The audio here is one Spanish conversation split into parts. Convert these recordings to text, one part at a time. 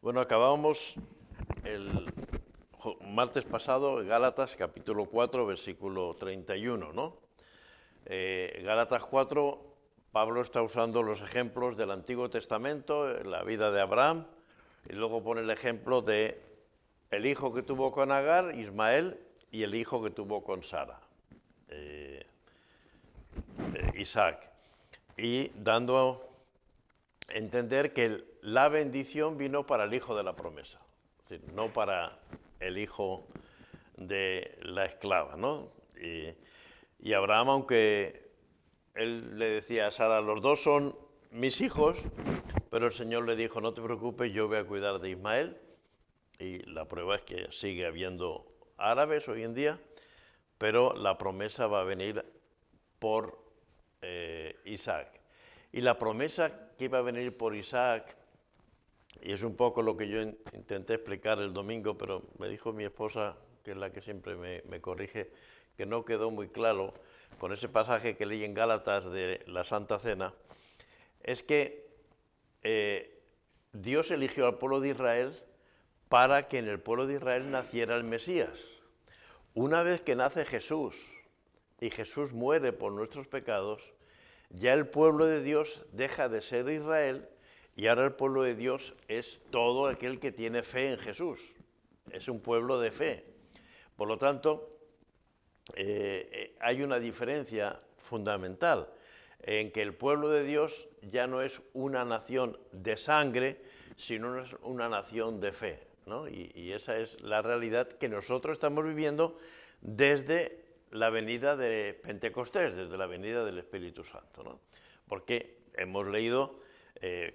Bueno, acabábamos el martes pasado Gálatas capítulo 4, versículo 31, ¿no? Gálatas 4, Pablo está usando los ejemplos del Antiguo Testamento, la vida de Abraham, y luego pone el ejemplo de el hijo que tuvo con Agar, Ismael, y el hijo que tuvo con Sara, Isaac, y dando a entender que la bendición vino para el hijo de la promesa, es decir, no para el hijo de la esclava, ¿no? Y Abraham, aunque él le decía a Sara, los dos son mis hijos, pero el Señor le dijo, no te preocupes, yo voy a cuidar de Ismael, y la prueba es que sigue habiendo árabes hoy en día, pero la promesa va a venir por Isaac. Y la promesa que iba a venir por Isaac, y es un poco lo que yo intenté explicar el domingo, pero me dijo mi esposa, que es la que siempre me corrige, que no quedó muy claro con ese pasaje que leí en Gálatas de la Santa Cena, es que Dios eligió al pueblo de Israel para que en el pueblo de Israel naciera el Mesías. Una vez que nace Jesús y Jesús muere por nuestros pecados, ya el pueblo de Dios deja de ser Israel y ahora el pueblo de Dios es todo aquel que tiene fe en Jesús. Es un pueblo de fe. Por lo tanto, hay una diferencia fundamental en que el pueblo de Dios ya no es una nación de sangre, sino es una nación de fe, ¿no? Y esa es la realidad que nosotros estamos viviendo desde la venida de Pentecostés, desde la venida del Espíritu Santo, ¿no? Porque hemos leído,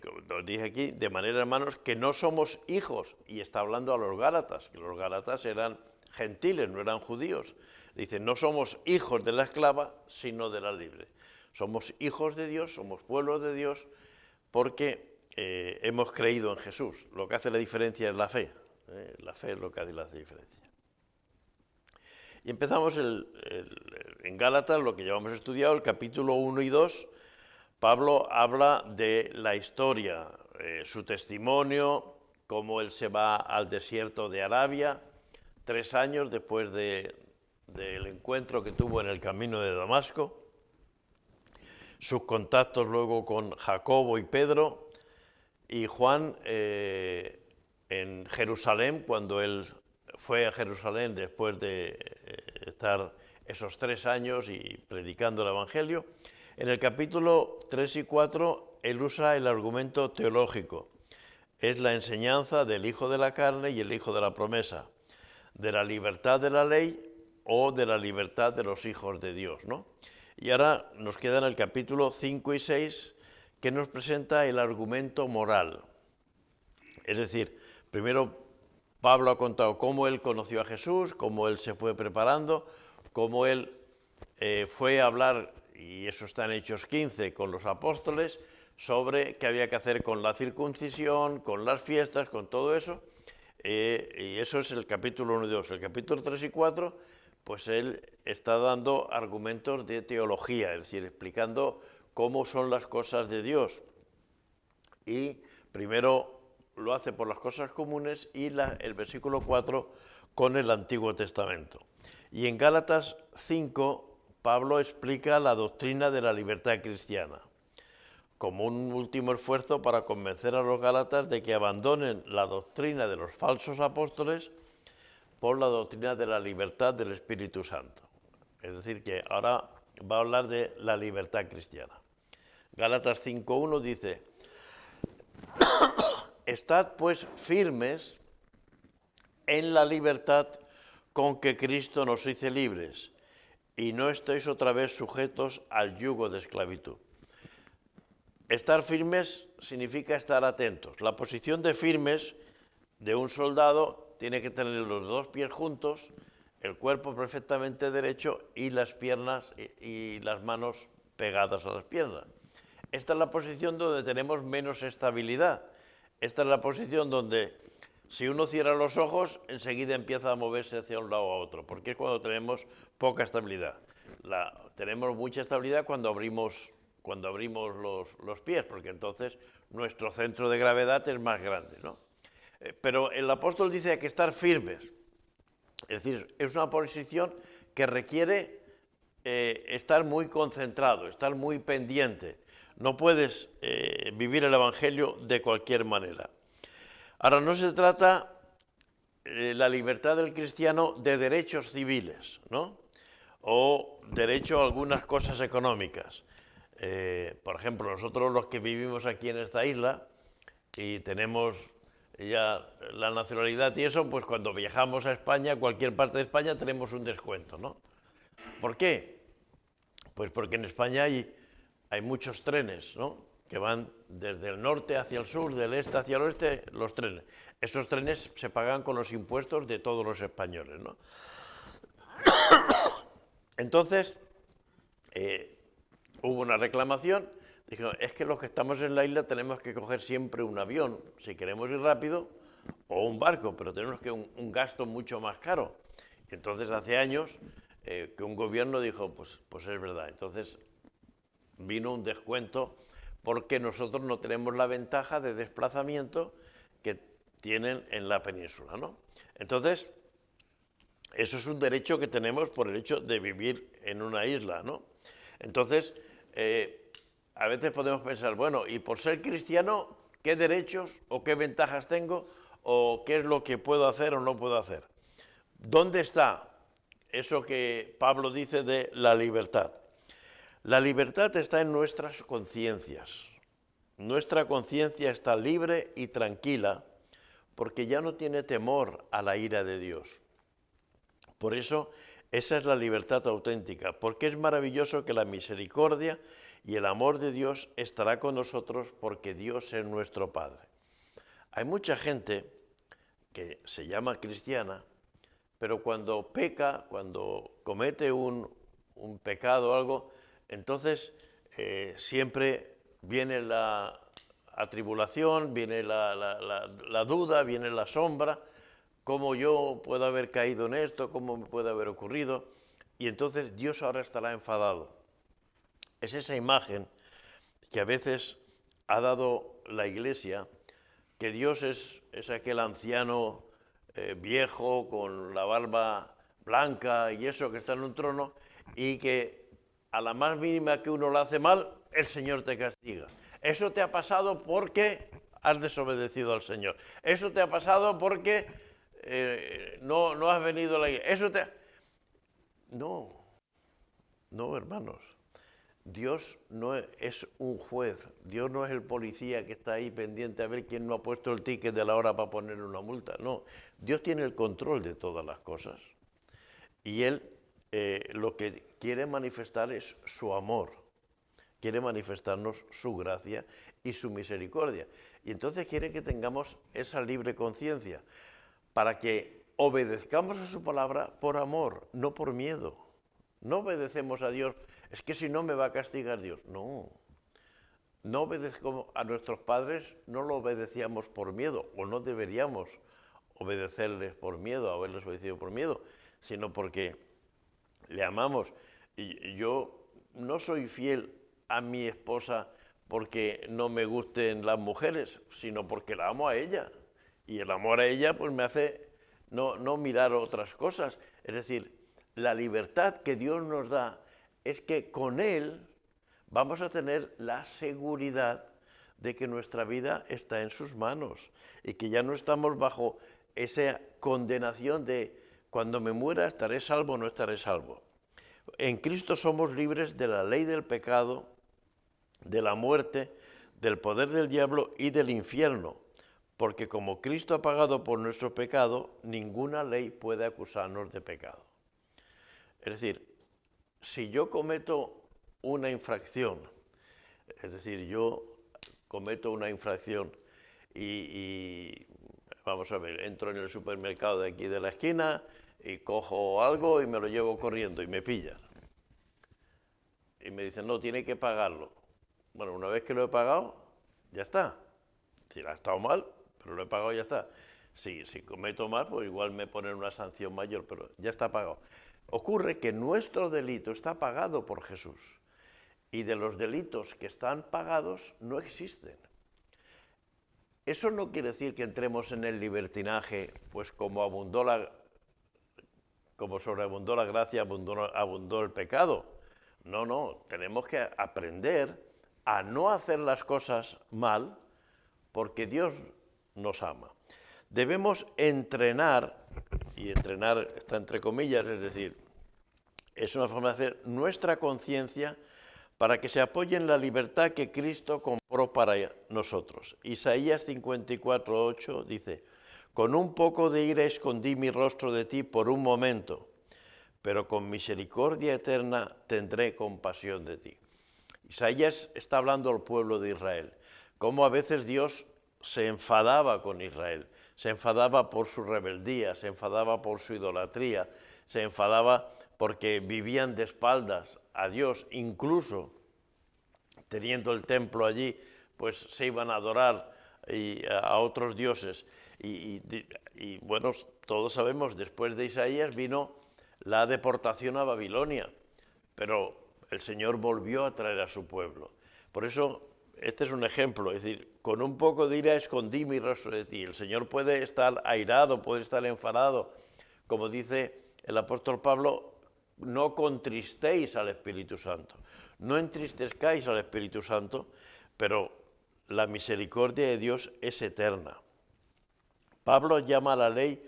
como os dije aquí, de manera, hermanos, que no somos hijos, y está hablando a los Gálatas, que los Gálatas eran gentiles, no eran judíos. Dice, no somos hijos de la esclava, sino de la libre. Somos hijos de Dios, somos pueblo de Dios, porque hemos creído en Jesús. Lo que hace la diferencia es la fe. La fe es lo que hace la diferencia. Y empezamos en Gálatas, lo que llevamos estudiado, el capítulo 1 y 2. Pablo habla de la historia, su testimonio, cómo él se va al desierto de Arabia, 3 años después del encuentro que tuvo en el camino de Damasco, sus contactos luego con Jacobo y Pedro, y Juan en Jerusalén, cuando él fue a Jerusalén después de estar esos 3 años y predicando el Evangelio. En el capítulo 3 y 4 él usa el argumento teológico. Es la enseñanza del hijo de la carne y el hijo de la promesa, de la libertad de la ley o de la libertad de los hijos de Dios, ¿no? Y ahora nos quedan el capítulo 5 y 6, que nos presenta el argumento moral. Es decir, primero Pablo ha contado cómo él conoció a Jesús, cómo él se fue preparando, cómo él fue a hablar, y eso está en Hechos 15, con los apóstoles, sobre qué había que hacer con la circuncisión, con las fiestas, con todo eso. Y eso es el capítulo 1 y 2. El capítulo 3 y 4, pues él está dando argumentos de teología, es decir, explicando cómo son las cosas de Dios. Y primero lo hace por las cosas comunes y el versículo 4 con el Antiguo Testamento. Y en Gálatas 5, Pablo explica la doctrina de la libertad cristiana, como un último esfuerzo para convencer a los gálatas de que abandonen la doctrina de los falsos apóstoles por la doctrina de la libertad del Espíritu Santo. Es decir, que ahora va a hablar de la libertad cristiana. Gálatas 5.1 dice, estad pues firmes en la libertad con que Cristo nos hizo libres, y no estéis otra vez sujetos al yugo de esclavitud. Estar firmes significa estar atentos. La posición de firmes de un soldado tiene que tener los 2 pies juntos, el cuerpo perfectamente derecho y las piernas y las manos pegadas a las piernas. Esta es la posición donde tenemos menos estabilidad. Esta es la posición donde si uno cierra los ojos, enseguida empieza a moverse hacia un lado a otro, porque es cuando tenemos poca estabilidad. Tenemos mucha estabilidad cuando abrimos los pies, porque entonces nuestro centro de gravedad es más grande, ¿no? Pero el apóstol dice que hay que estar firmes. Es decir, es una posición que requiere estar muy concentrado, estar muy pendiente. No puedes vivir el Evangelio de cualquier manera. Ahora, no se trata la libertad del cristiano de derechos civiles, ¿no? O derecho a algunas cosas económicas. Por ejemplo, nosotros los que vivimos aquí en esta isla y tenemos ya la nacionalidad y eso, pues cuando viajamos a España, cualquier parte de España, tenemos un descuento, ¿no? ¿Por qué? Pues porque en España hay muchos trenes, ¿no? Que van desde el norte hacia el sur, del este hacia el oeste, los trenes. Esos trenes se pagan con los impuestos de todos los españoles, ¿no? Entonces, hubo una reclamación, dijeron, es que los que estamos en la isla tenemos que coger siempre un avión, si queremos ir rápido, o un barco, pero tenemos que un gasto mucho más caro. Y entonces hace años que un gobierno dijo, pues es verdad. Entonces vino un descuento porque nosotros no tenemos la ventaja de desplazamiento que tienen en la península, ¿no? Entonces, eso es un derecho que tenemos por el hecho de vivir en una isla, ¿no? Entonces, a veces podemos pensar, bueno, y por ser cristiano, ¿qué derechos o qué ventajas tengo o qué es lo que puedo hacer o no puedo hacer? ¿Dónde está eso que Pablo dice de la libertad? La libertad está en nuestras conciencias. Nuestra conciencia está libre y tranquila porque ya no tiene temor a la ira de Dios. Por eso, esa es la libertad auténtica, porque es maravilloso que la misericordia y el amor de Dios estará con nosotros porque Dios es nuestro Padre. Hay mucha gente que se llama cristiana, pero cuando peca, cuando comete un pecado o algo, entonces siempre viene la atribulación, viene la duda, viene la sombra, cómo yo puedo haber caído en esto, cómo me puede haber ocurrido, y entonces Dios ahora estará enfadado. Es esa imagen que a veces ha dado la Iglesia, que Dios es aquel anciano viejo con la barba blanca y eso que está en un trono, y que a la más mínima que uno lo hace mal, el Señor te castiga. Eso te ha pasado porque has desobedecido al Señor. Eso te ha pasado porque no has venido a la iglesia. Eso te... No, hermanos. Dios no es un juez, Dios no es el policía que está ahí pendiente a ver quién no ha puesto el ticket de la hora para ponerle una multa. No, Dios tiene el control de todas las cosas. Y Él lo que quiere manifestar es su amor, quiere manifestarnos su gracia y su misericordia. Y entonces quiere que tengamos esa libre conciencia para que obedezcamos a su palabra por amor, no por miedo. No obedecemos a Dios, es que si no me va a castigar Dios. No, no obedezco a nuestros padres, no lo obedecíamos por miedo, o no deberíamos obedecerles por miedo, haberles obedecido por miedo, sino porque le amamos. Y yo no soy fiel a mi esposa porque no me gusten las mujeres, sino porque la amo a ella. Y el amor a ella pues me hace no mirar otras cosas. Es decir, la libertad que Dios nos da es que con Él vamos a tener la seguridad de que nuestra vida está en sus manos y que ya no estamos bajo esa condenación de cuando me muera estaré salvo o no estaré salvo. En Cristo somos libres de la ley del pecado, de la muerte, del poder del diablo y del infierno, porque como Cristo ha pagado por nuestro pecado, ninguna ley puede acusarnos de pecado. Es decir, si yo cometo una infracción, es decir, yo cometo una infracción y vamos a ver, entro en el supermercado de aquí de la esquina y cojo algo y me lo llevo corriendo y me pillan. Y me dicen, no, tiene que pagarlo. Bueno, una vez que lo he pagado, ya está. Si ha estado mal, pero lo he pagado, ya está. Si cometo mal, pues igual me ponen una sanción mayor, pero ya está pagado. Ocurre que nuestro delito está pagado por Jesús. Y de los delitos que están pagados no existen. Eso no quiere decir que entremos en el libertinaje, pues como sobreabundó la gracia, abundó el pecado. No, no, tenemos que aprender a no hacer las cosas mal porque Dios nos ama. Debemos entrenar, y entrenar está entre comillas, es decir, es una forma de hacer nuestra conciencia para que se apoye en la libertad que Cristo compró para nosotros. Isaías 54:8 dice, con un poco de ira escondí mi rostro de ti por un momento, pero con misericordia eterna tendré compasión de ti. Isaías está hablando al pueblo de Israel, cómo a veces Dios se enfadaba con Israel, se enfadaba por su rebeldía, se enfadaba por su idolatría, se enfadaba porque vivían de espaldas a Dios, incluso teniendo el templo allí, pues se iban a adorar a otros dioses. Y bueno, todos sabemos, después de Isaías vino la deportación a Babilonia, pero el Señor volvió a traer a su pueblo. Por eso, este es un ejemplo, es decir, con un poco de ira escondí mi rostro de ti. El Señor puede estar airado, puede estar enfadado, como dice el apóstol Pablo, no contristéis al Espíritu Santo, no entristezcáis al Espíritu Santo, pero la misericordia de Dios es eterna. Pablo llama a la ley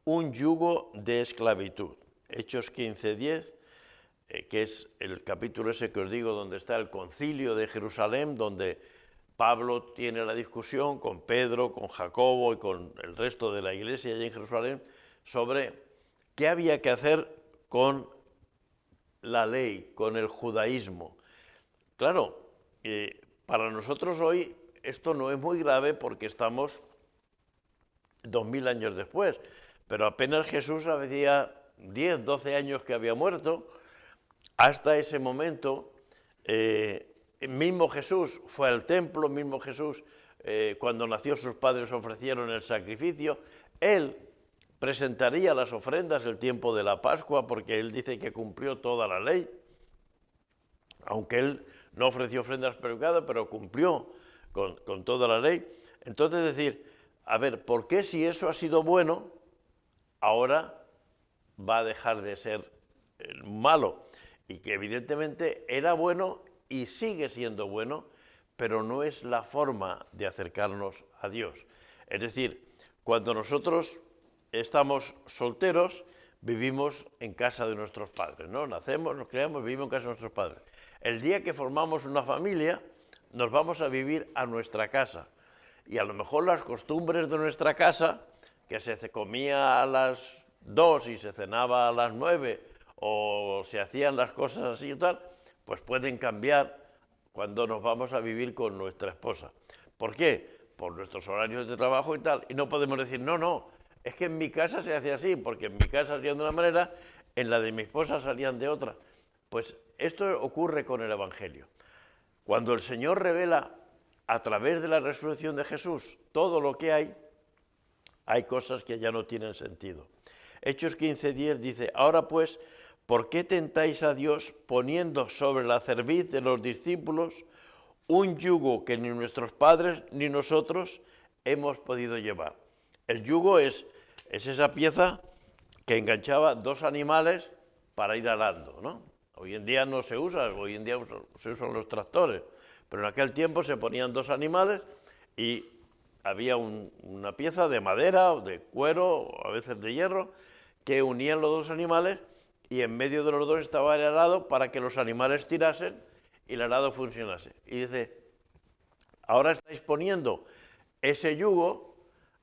un yugo de esclavitud. Hechos 15:10, que es el capítulo ese que os digo, donde está el concilio de Jerusalén, donde Pablo tiene la discusión con Pedro, con Jacobo y con el resto de la iglesia allí en Jerusalén sobre qué había que hacer con la ley, con el judaísmo. Claro, para nosotros hoy esto no es muy grave porque estamos 2000 años después, pero apenas Jesús había 10, 12 años que había muerto, hasta ese momento, mismo Jesús fue al templo, mismo Jesús, cuando nació sus padres ofrecieron el sacrificio, él presentaría las ofrendas el tiempo de la Pascua, porque él dice que cumplió toda la ley, aunque él no ofreció ofrendas por pecado, pero cumplió con toda la ley. Entonces decir, a ver, ¿por qué si eso ha sido bueno, ahora va a dejar de ser malo? Y que evidentemente era bueno y sigue siendo bueno, pero no es la forma de acercarnos a Dios. Es decir, cuando nosotros estamos solteros, vivimos en casa de nuestros padres, ¿no? Nacemos, nos criamos, vivimos en casa de nuestros padres. El día que formamos una familia, nos vamos a vivir a nuestra casa. Y a lo mejor las costumbres de nuestra casa, que se comía a las 2 y se cenaba a las 9, o se hacían las cosas así y tal, pues pueden cambiar cuando nos vamos a vivir con nuestra esposa. ¿Por qué? Por nuestros horarios de trabajo y tal. Y no podemos decir, no, no, es que en mi casa se hace así, porque en mi casa salían de una manera, en la de mi esposa salían de otra. Pues esto ocurre con el Evangelio. Cuando el Señor revela a través de la resurrección de Jesús todo lo que hay cosas que ya no tienen sentido. Hechos 15:10 dice, ahora pues, ¿por qué tentáis a Dios poniendo sobre la cerviz de los discípulos un yugo que ni nuestros padres ni nosotros hemos podido llevar? El yugo es esa pieza que enganchaba dos animales para ir arando, ¿no? Hoy en día no se usa, hoy en día se usan los tractores, pero en aquel tiempo se ponían dos animales y había una pieza de madera o de cuero, o a veces de hierro, que unían los dos animales y en medio de los dos estaba el arado para que los animales tirasen y el arado funcionase. Y dice, ahora estáis poniendo ese yugo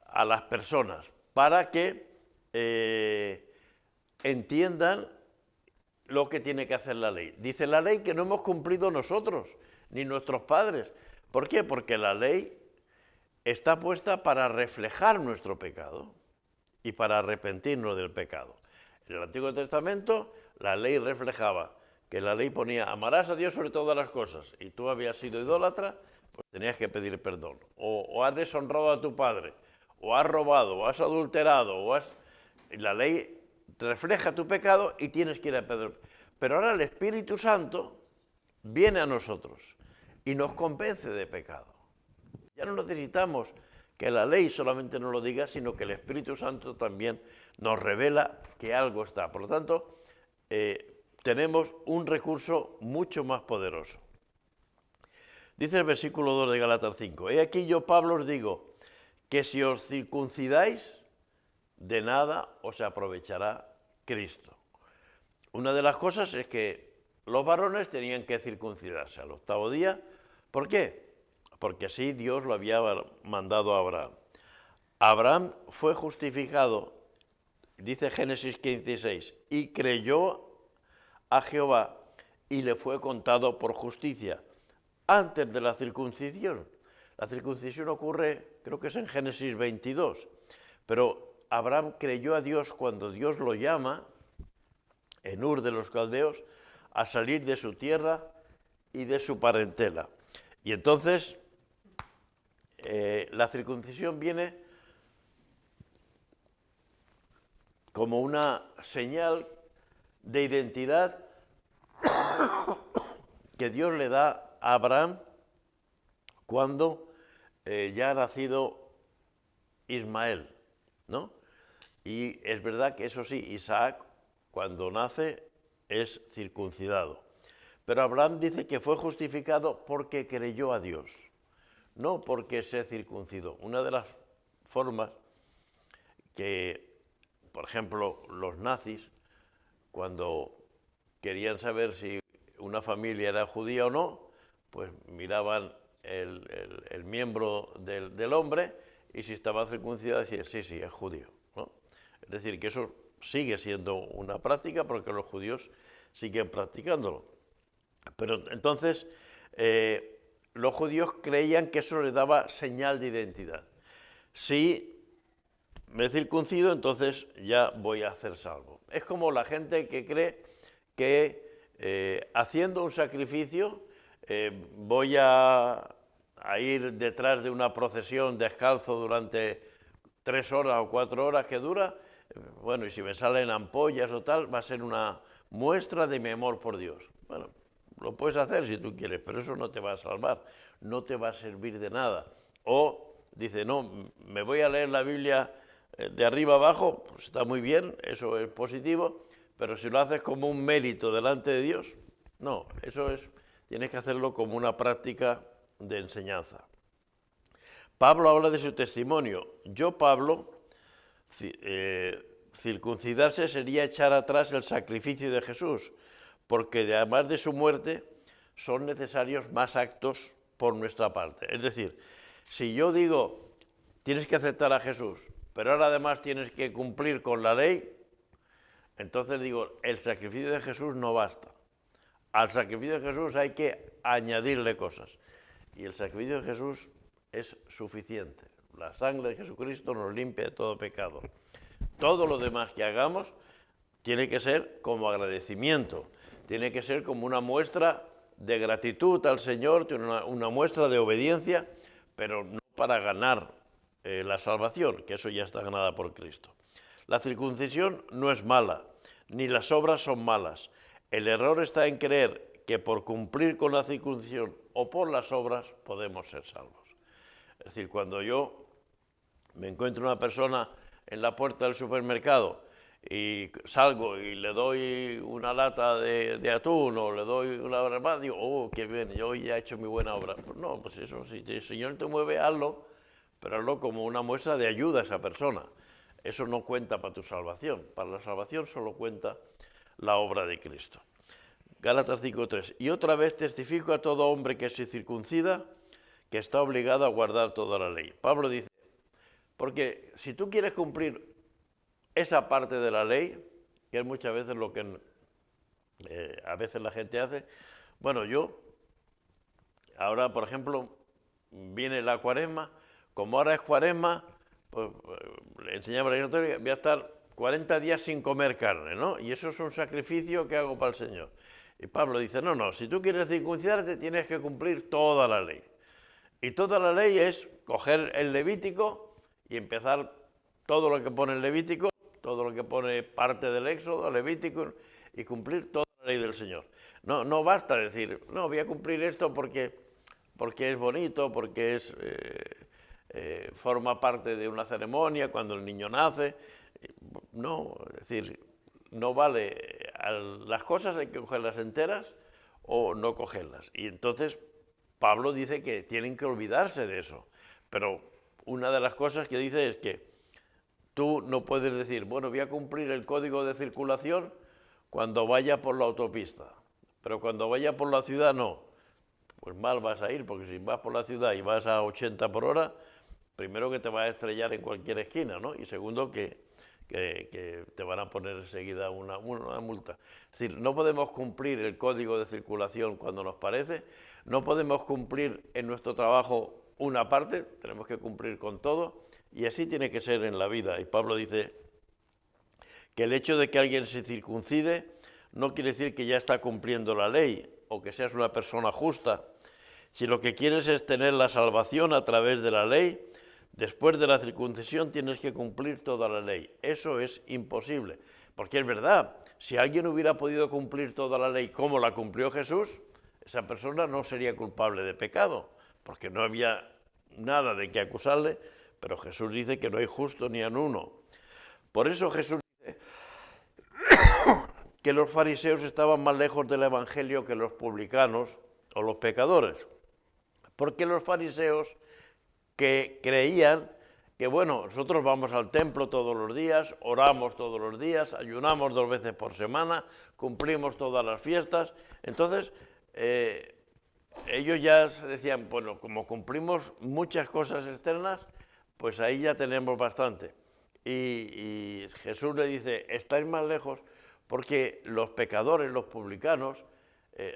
a las personas para que entiendan lo que tiene que hacer la ley. Dice la ley que no hemos cumplido nosotros, ni nuestros padres. ¿Por qué? Porque la ley está puesta para reflejar nuestro pecado y para arrepentirnos del pecado. En el Antiguo Testamento la ley reflejaba que la ley ponía amarás a Dios sobre todas las cosas y tú habías sido idólatra, pues tenías que pedir perdón. O has deshonrado a tu padre, o has robado, o has adulterado, la ley refleja tu pecado y tienes que ir a pedir. Pero ahora el Espíritu Santo viene a nosotros y nos convence de pecado. Ya no necesitamos que la ley solamente nos lo diga, sino que el Espíritu Santo también nos revela que algo está. Por lo tanto, tenemos un recurso mucho más poderoso. Dice el versículo 2 de Gálatas 5, he aquí yo, Pablo, os digo, que si os circuncidáis, de nada os aprovechará Cristo. Una de las cosas es que los varones tenían que circuncidarse al 8º día. ¿Por qué? Porque así Dios lo había mandado a Abraham. Abraham fue justificado, dice Génesis 15:6, y creyó a Jehová y le fue contado por justicia. Antes de la circuncisión. La circuncisión ocurre, creo que es en Génesis 22, pero Abraham creyó a Dios cuando Dios lo llama, en Ur de los Caldeos, a salir de su tierra y de su parentela. Y entonces la circuncisión viene como una señal de identidad que Dios le da a Abraham cuando ya ha nacido Ismael, ¿no? Y es verdad que eso sí, Isaac cuando nace es circuncidado. Pero Abraham dice que fue justificado porque creyó a Dios, no porque se circuncidó. Una de las formas que, por ejemplo, los nazis, cuando querían saber si una familia era judía o no, pues miraban el miembro del hombre y si estaba circuncidado decían, sí, es judío, ¿no? Es decir, que eso sigue siendo una práctica porque los judíos siguen practicándolo. Pero entonces los judíos creían que eso les daba señal de identidad. Si me circuncido, entonces ya voy a ser salvo. Es como la gente que cree que haciendo un sacrificio voy a ir detrás de una procesión descalzo durante 3 horas o 4 horas que dura. Bueno, y si me salen ampollas o tal, va a ser una muestra de mi amor por Dios. Bueno, lo puedes hacer si tú quieres, pero eso no te va a salvar, no te va a servir de nada. O dice, no, me voy a leer la Biblia de arriba abajo, pues está muy bien, eso es positivo, pero si lo haces como un mérito delante de Dios, no, tienes que hacerlo como una práctica de enseñanza. Pablo habla de su testimonio. Yo, Pablo, circuncidarse sería echar atrás el sacrificio de Jesús, porque además de su muerte son necesarios más actos por nuestra parte. Es decir, si yo digo, tienes que aceptar a Jesús, pero ahora además tienes que cumplir con la ley, entonces digo, el sacrificio de Jesús no basta. Al sacrificio de Jesús hay que añadirle cosas. Y el sacrificio de Jesús es suficiente. La sangre de Jesucristo nos limpia de todo pecado. Todo lo demás que hagamos tiene que ser como agradecimiento, tiene que ser como una muestra de gratitud al Señor, una muestra de obediencia, pero no para ganar la salvación, que eso ya está ganada por Cristo. La circuncisión no es mala, ni las obras son malas. El error está en creer que por cumplir con la circuncisión o por las obras podemos ser salvos. Es decir, cuando yo me encuentro una persona en la puerta del supermercado y salgo y le doy una lata de atún o le doy una barbacoa, digo, oh, qué bien, yo ya he hecho mi buena obra. Pues no, pues eso, si el Señor te mueve, hazlo, pero hazlo como una muestra de ayuda a esa persona. Eso no cuenta para tu salvación. Para la salvación solo cuenta la obra de Cristo. Gálatas 5:3. Y otra vez testifico a todo hombre que se circuncida que está obligado a guardar toda la ley. Pablo dice, porque si tú quieres cumplir esa parte de la ley, que es muchas veces lo que a veces la gente hace, bueno, yo, ahora por ejemplo, viene la cuaresma, como ahora es cuaresma, pues enseñamos la iglesia, voy a estar 40 días sin comer carne, ¿no? Y eso es un sacrificio que hago para el Señor. Y Pablo dice, no, si tú quieres circuncidarte tienes que cumplir toda la ley. Y toda la ley es coger el Levítico y empezar todo lo que pone el Levítico, todo lo que pone parte del Éxodo, Levítico, y cumplir toda la ley del Señor. No basta decir, no, voy a cumplir esto porque es bonito, porque es forma parte de una ceremonia cuando el niño nace. No, es decir, no vale. Las cosas hay que cogerlas enteras o no cogerlas. Y entonces Pablo dice que tienen que olvidarse de eso. Pero una de las cosas que dice es que tú no puedes decir, bueno, voy a cumplir el código de circulación cuando vaya por la autopista, pero cuando vaya por la ciudad no. Pues mal vas a ir, porque si vas por la ciudad y vas a 80 por hora, primero que te vas a estrellar en cualquier esquina, ¿no? Y segundo que te van a poner enseguida una multa. Es decir, no podemos cumplir el código de circulación cuando nos parece, no podemos cumplir en nuestro trabajo una parte, tenemos que cumplir con todo, y así tiene que ser en la vida. Y Pablo dice que el hecho de que alguien se circuncide no quiere decir que ya está cumpliendo la ley o que seas una persona justa. Si lo que quieres es tener la salvación a través de la ley, después de la circuncisión tienes que cumplir toda la ley. Eso es imposible, porque es verdad, si alguien hubiera podido cumplir toda la ley como la cumplió Jesús, esa persona no sería culpable de pecado, porque no había nada de qué acusarle, pero Jesús dice que no hay justo ni en uno. Por eso Jesús dice que los fariseos estaban más lejos del evangelio que los publicanos o los pecadores, porque los fariseos que creían que, bueno, nosotros vamos al templo todos los días, oramos todos los días, ayunamos 2 veces por semana, cumplimos todas las fiestas, entonces ellos ya decían, bueno, como cumplimos muchas cosas externas, pues ahí ya tenemos bastante. Y Jesús le dice, estáis más lejos porque los pecadores, los publicanos,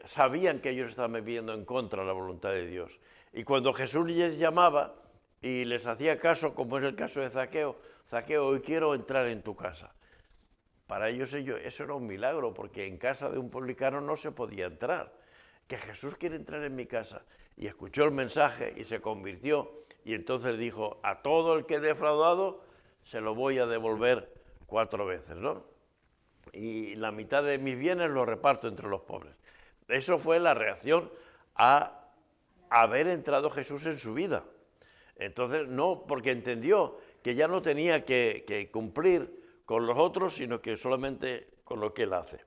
sabían que ellos estaban viviendo en contra de la voluntad de Dios. Y cuando Jesús les llamaba y les hacía caso, como es el caso de Zaqueo, Zaqueo, hoy quiero entrar en tu casa. Para ellos eso era un milagro, porque en casa de un publicano no se podía entrar. Que Jesús quiere entrar en mi casa. Y escuchó el mensaje y se convirtió. Y entonces dijo, a todo el que he defraudado se lo voy a devolver 4 veces, ¿no? Y la mitad de mis bienes los reparto entre los pobres. Eso fue la reacción a haber entrado Jesús en su vida. Entonces, no, porque entendió que ya no tenía que cumplir con los otros, sino que solamente con lo que él hace.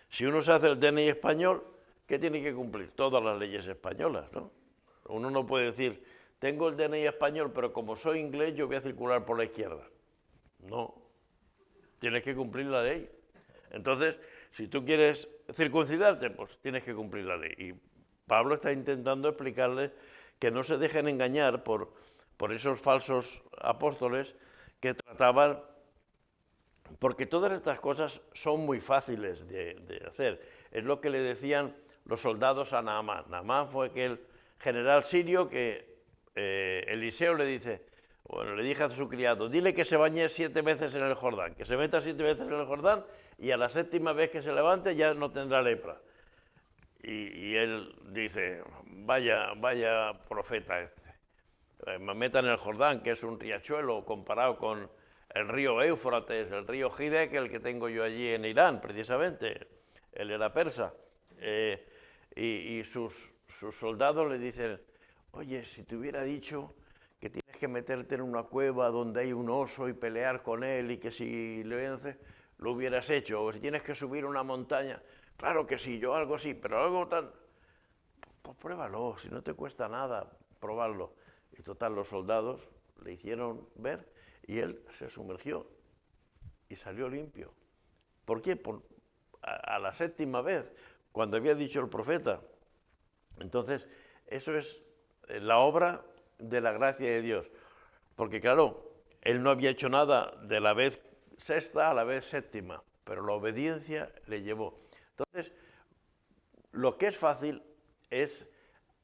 Si uno se hace el DNI español, ¿qué tiene que cumplir? Todas las leyes españolas, ¿no? Uno no puede decir, tengo el DNI español, pero como soy inglés, yo voy a circular por la izquierda. No, tienes que cumplir la ley. Entonces, si tú quieres circuncidarte, pues tienes que cumplir la ley. Y Pablo está intentando explicarles que no se dejen engañar por esos falsos apóstoles que trataban, porque todas estas cosas son muy fáciles de hacer. Es lo que le decían los soldados a Naamán. Naamán fue aquel general sirio que Eliseo le dice, bueno, le dije a su criado, dile que se bañe 7 veces en el Jordán, que se meta 7 veces en el Jordán y a la 7ª vez que se levante ya no tendrá lepra. Y él dice, vaya profeta este. Me meta en el Jordán, que es un riachuelo comparado con el río Éufrates, el río Hidek, el que tengo yo allí en Irán, precisamente. Él era persa. Y sus soldados le dicen, oye, si te hubiera dicho que tienes que meterte en una cueva donde hay un oso y pelear con él y que si le vences, lo hubieras hecho. O si tienes que subir una montaña, claro que sí, yo algo así, pero algo tan... Pues pruébalo, si no te cuesta nada probarlo. Y total, los soldados le hicieron ver y él se sumergió y salió limpio. ¿Por qué? A la 7ª vez, cuando había dicho el profeta. Entonces, eso es la obra de la gracia de Dios. Porque claro, él no había hecho nada de la vez 6ª a la vez 7ª, pero la obediencia le llevó. Entonces, lo que es fácil es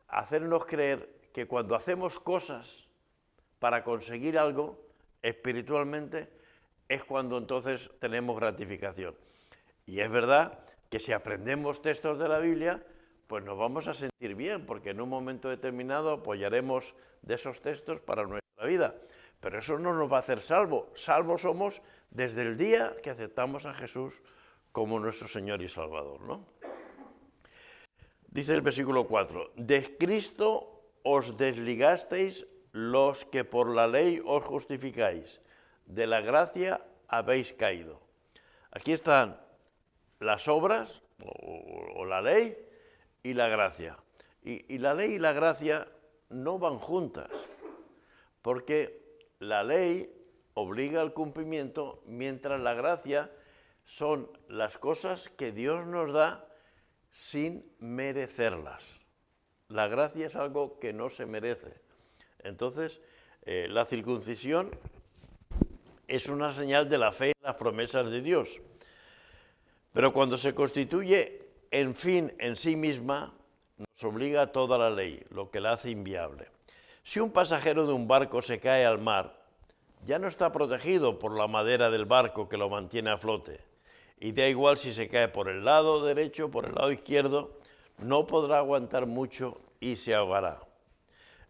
hacernos creer que cuando hacemos cosas para conseguir algo espiritualmente, es cuando entonces tenemos gratificación. Y es verdad que si aprendemos textos de la Biblia, pues nos vamos a sentir bien, porque en un momento determinado apoyaremos de esos textos para nuestra vida. Pero eso no nos va a hacer salvos. Salvos somos desde el día que aceptamos a Jesús como nuestro Señor y Salvador, ¿no? Dice el versículo 4, de Cristo os desligasteis los que por la ley os justificáis, de la gracia habéis caído. Aquí están las obras, o la ley, y la gracia. Y la ley y la gracia no van juntas, porque la ley obliga al cumplimiento, mientras la gracia son las cosas que Dios nos da sin merecerlas. La gracia es algo que no se merece. Entonces, la circuncisión es una señal de la fe en las promesas de Dios. Pero cuando se constituye en fin en sí misma, nos obliga a toda la ley, lo que la hace inviable. Si un pasajero de un barco se cae al mar, ya no está protegido por la madera del barco que lo mantiene a flote. Y da igual si se cae por el lado derecho o por el lado izquierdo, no podrá aguantar mucho y se ahogará.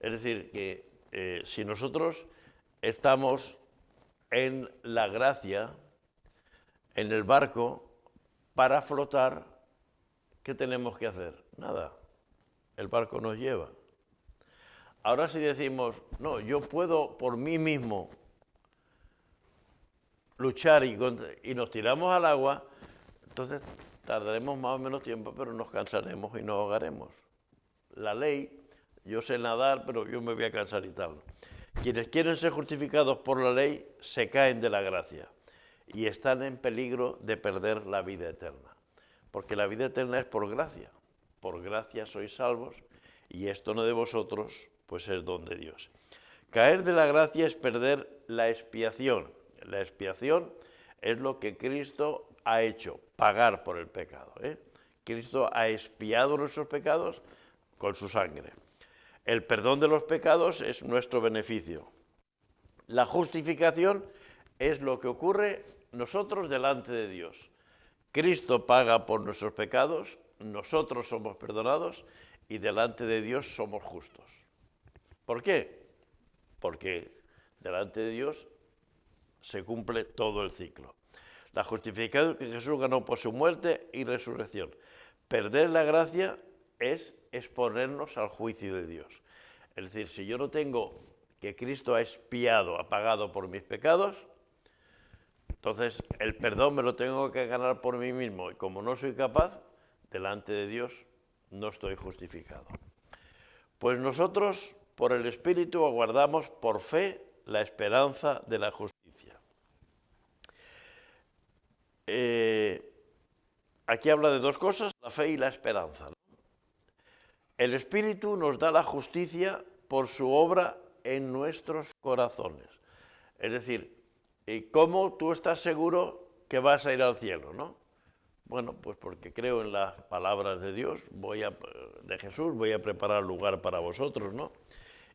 Es decir, que si nosotros estamos en la gracia, en el barco, para flotar, ¿qué tenemos que hacer? Nada, el barco nos lleva. Ahora si decimos, no, yo puedo por mí mismo luchar y nos tiramos al agua, entonces tardaremos más o menos tiempo, pero nos cansaremos y nos ahogaremos. La ley, yo sé nadar, pero yo me voy a cansar y tal. Quienes quieren ser justificados por la ley se caen de la gracia y están en peligro de perder la vida eterna, porque la vida eterna es por gracia sois salvos, y esto no de vosotros, pues es don de Dios. Caer de la gracia es perder la expiación. La expiación es lo que Cristo ha hecho, pagar por el pecado. Cristo ha expiado nuestros pecados con su sangre. El perdón de los pecados es nuestro beneficio. La justificación es lo que ocurre nosotros delante de Dios. Cristo paga por nuestros pecados, nosotros somos perdonados y delante de Dios somos justos. ¿Por qué? Porque delante de Dios se cumple todo el ciclo. La justificación que Jesús ganó por su muerte y resurrección. Perder la gracia es exponernos al juicio de Dios. Es decir, si yo no tengo que Cristo ha expiado, ha pagado por mis pecados, entonces el perdón me lo tengo que ganar por mí mismo, y como no soy capaz, delante de Dios no estoy justificado. Pues nosotros, por el Espíritu, aguardamos por fe la esperanza de la justicia. Aquí habla de dos cosas, la fe y la esperanza, ¿no? El Espíritu nos da la justicia por su obra en nuestros corazones. Es decir, ¿cómo tú estás seguro que vas a ir al cielo, no? Bueno, pues porque creo en las palabras de Dios, de Jesús, voy a preparar lugar para vosotros, ¿no?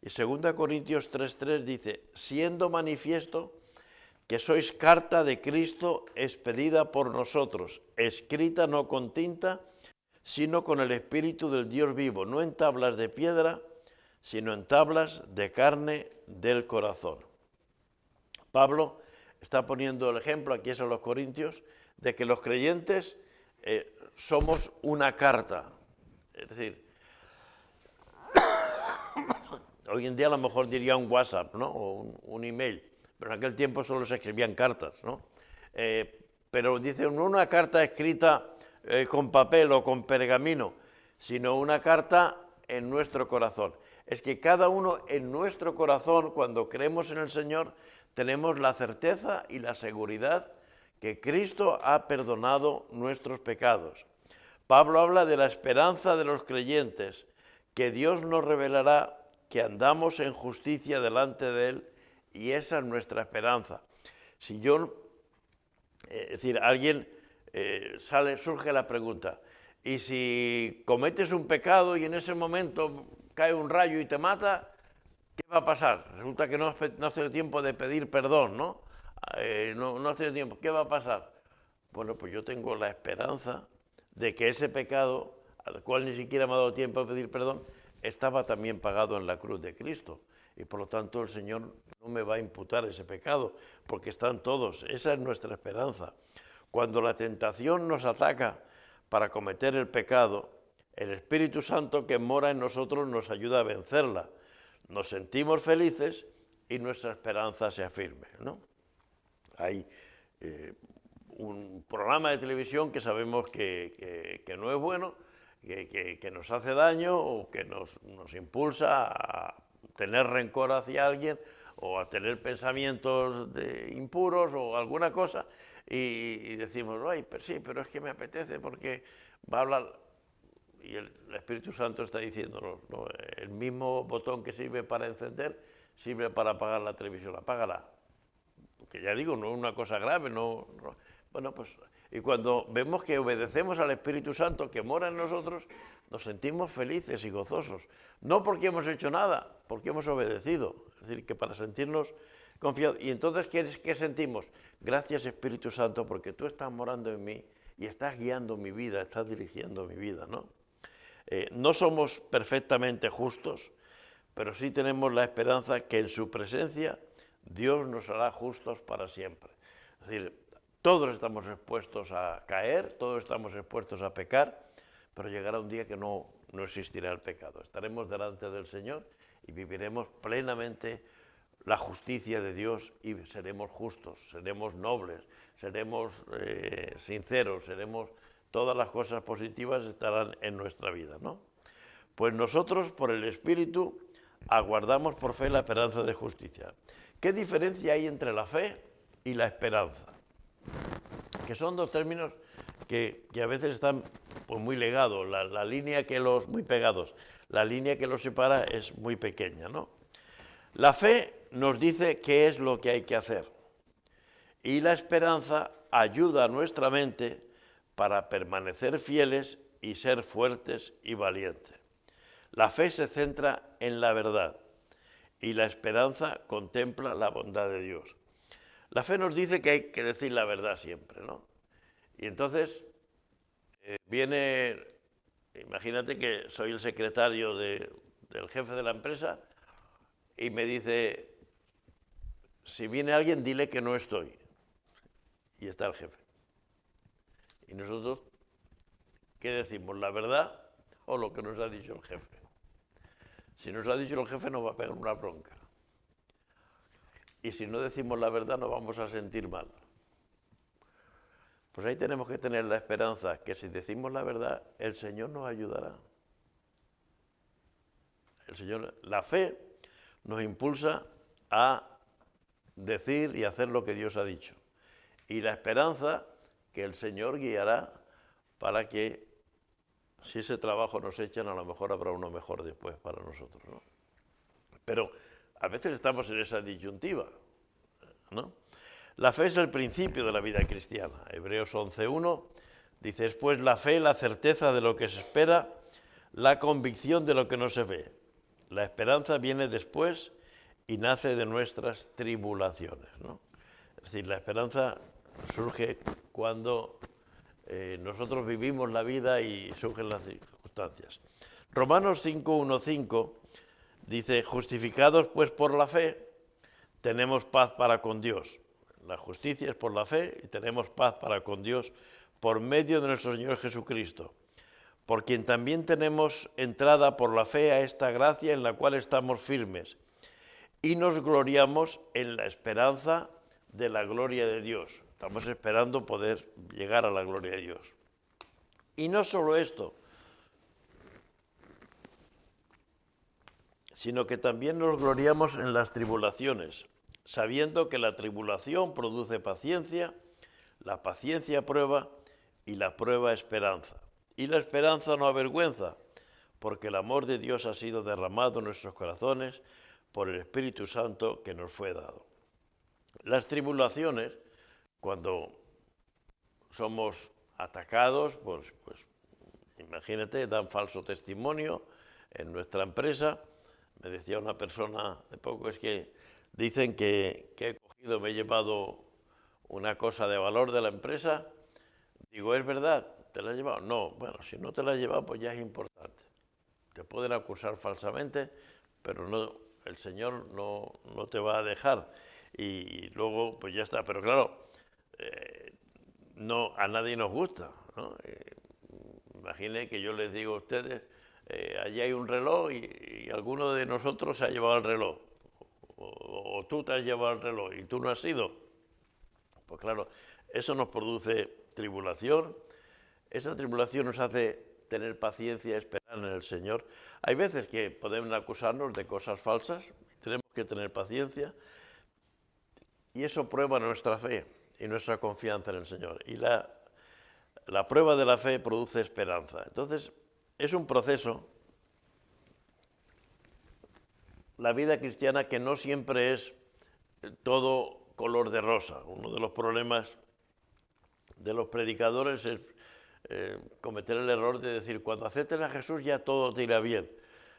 Y 2 Corintios 3:3 dice, siendo manifiesto que sois carta de Cristo expedida por nosotros, escrita no con tinta, sino con el Espíritu del Dios vivo, no en tablas de piedra, sino en tablas de carne del corazón. Pablo está poniendo el ejemplo, aquí es a los Corintios, de que los creyentes somos una carta. Es decir, hoy en día a lo mejor diría un WhatsApp, ¿no? O un email, pero en aquel tiempo solo se escribían cartas, ¿no? Pero dice, no una carta escrita con papel o con pergamino, sino una carta en nuestro corazón. Es que cada uno en nuestro corazón, cuando creemos en el Señor, tenemos la certeza y la seguridad que Cristo ha perdonado nuestros pecados. Pablo habla de la esperanza de los creyentes, que Dios nos revelará que andamos en justicia delante de Él, y esa es nuestra esperanza. Si yo, es decir, alguien surge la pregunta, ¿y si cometes un pecado y en ese momento cae un rayo y te mata, qué va a pasar? Resulta que no has tenido tiempo de pedir perdón, ¿no? No has tenido tiempo, ¿qué va a pasar? Bueno, pues yo tengo la esperanza de que ese pecado, al cual ni siquiera me ha dado tiempo a pedir perdón, estaba también pagado en la cruz de Cristo. Y por lo tanto el Señor no me va a imputar ese pecado, porque están todos. Esa es nuestra esperanza. Cuando la tentación nos ataca para cometer el pecado, el Espíritu Santo que mora en nosotros nos ayuda a vencerla. nos sentimos felices y nuestra esperanza se afirme, ¿no? Hay un programa de televisión que sabemos que no es bueno, que nos hace daño o que nos impulsa a tener rencor hacia alguien o a tener pensamientos impuros o alguna cosa y decimos, ay, pero sí, pero es que me apetece porque va a hablar. Y el Espíritu Santo está diciéndonos, ¿no? El mismo botón que sirve para encender, sirve para apagar la televisión, apágala. Porque ya digo, no es una cosa grave, bueno, pues, y cuando vemos que obedecemos al Espíritu Santo que mora en nosotros, nos sentimos felices y gozosos. No porque hemos hecho nada, porque hemos obedecido. Es decir, que para sentirnos confiados. Y entonces, ¿qué sentimos? Gracias, Espíritu Santo, porque tú estás morando en mí y estás guiando mi vida, estás dirigiendo mi vida, ¿no? No somos perfectamente justos, pero sí tenemos la esperanza que en su presencia Dios nos hará justos para siempre. Es decir, todos estamos expuestos a caer, todos estamos expuestos a pecar, pero llegará un día que no existirá el pecado. Estaremos delante del Señor y viviremos plenamente la justicia de Dios y seremos justos, seremos nobles, seremos sinceros, todas las cosas positivas estarán en nuestra vida, ¿no? Pues nosotros, por el Espíritu, aguardamos por fe la esperanza de justicia. ¿Qué diferencia hay entre la fe y la esperanza? Que son dos términos que a veces están pues, muy ligados, la línea que muy pegados, la línea que los separa es muy pequeña, ¿no? La fe nos dice qué es lo que hay que hacer y la esperanza ayuda a nuestra mente para permanecer fieles y ser fuertes y valientes. La fe se centra en la verdad y la esperanza contempla la bondad de Dios. La fe nos dice que hay que decir la verdad siempre, ¿no? Y entonces imagínate que soy el secretario del jefe de la empresa y me dice, si viene alguien, dile que no estoy. Y está el jefe. Y nosotros, ¿qué decimos? ¿La verdad o lo que nos ha dicho el jefe? Si nos ha dicho el jefe, nos va a pegar una bronca. Y si no decimos la verdad, nos vamos a sentir mal. Pues ahí tenemos que tener la esperanza que si decimos la verdad, el Señor nos ayudará. La fe nos impulsa a decir y hacer lo que Dios ha dicho. Y la esperanza que el Señor guiará para que si ese trabajo nos echan, a lo mejor habrá uno mejor después para nosotros, ¿no? Pero a veces estamos en esa disyuntiva, ¿no? La fe es el principio de la vida cristiana. Hebreos 11:1 dice, es pues la fe, la certeza de lo que se espera, la convicción de lo que no se ve. La esperanza viene después y nace de nuestras tribulaciones, ¿no? Es decir, la esperanza surge cuando nosotros vivimos la vida y surgen las circunstancias. Romanos 5:1-5 dice, justificados pues por la fe, tenemos paz para con Dios. La justicia es por la fe y tenemos paz para con Dios por medio de nuestro Señor Jesucristo, por quien también tenemos entrada por la fe a esta gracia en la cual estamos firmes y nos gloriamos en la esperanza de la gloria de Dios. Estamos esperando poder llegar a la gloria de Dios. Y no solo esto, sino que también nos gloriamos en las tribulaciones, sabiendo que la tribulación produce paciencia, la paciencia prueba y la prueba esperanza. Y la esperanza no avergüenza, porque el amor de Dios ha sido derramado en nuestros corazones por el Espíritu Santo que nos fue dado. Las tribulaciones, cuando somos atacados, pues imagínate, dan falso testimonio en nuestra empresa. Me decía una persona de poco, es que dicen que he cogido, me he llevado una cosa de valor de la empresa. Digo, ¿es verdad? ¿Te la has llevado? No, bueno, si no te la has llevado, pues ya es importante. Te pueden acusar falsamente, pero no, el Señor no te va a dejar. Y luego, pues ya está. Pero claro, no, a nadie nos gusta, ¿no? Imagine que yo les digo a ustedes, allí hay un reloj y alguno de nosotros se ha llevado el reloj, o tú te has llevado el reloj y tú no has sido. Pues claro, eso nos produce tribulación, esa tribulación nos hace tener paciencia y esperar en el Señor. Hay veces que podemos acusarnos de cosas falsas, tenemos que tener paciencia, y eso prueba nuestra fe y nuestra confianza en el Señor. Y la prueba de la fe produce esperanza. Entonces, es un proceso, la vida cristiana, que no siempre es todo color de rosa. Uno de los problemas de los predicadores es cometer el error de decir, cuando aceptes a Jesús ya todo te irá bien.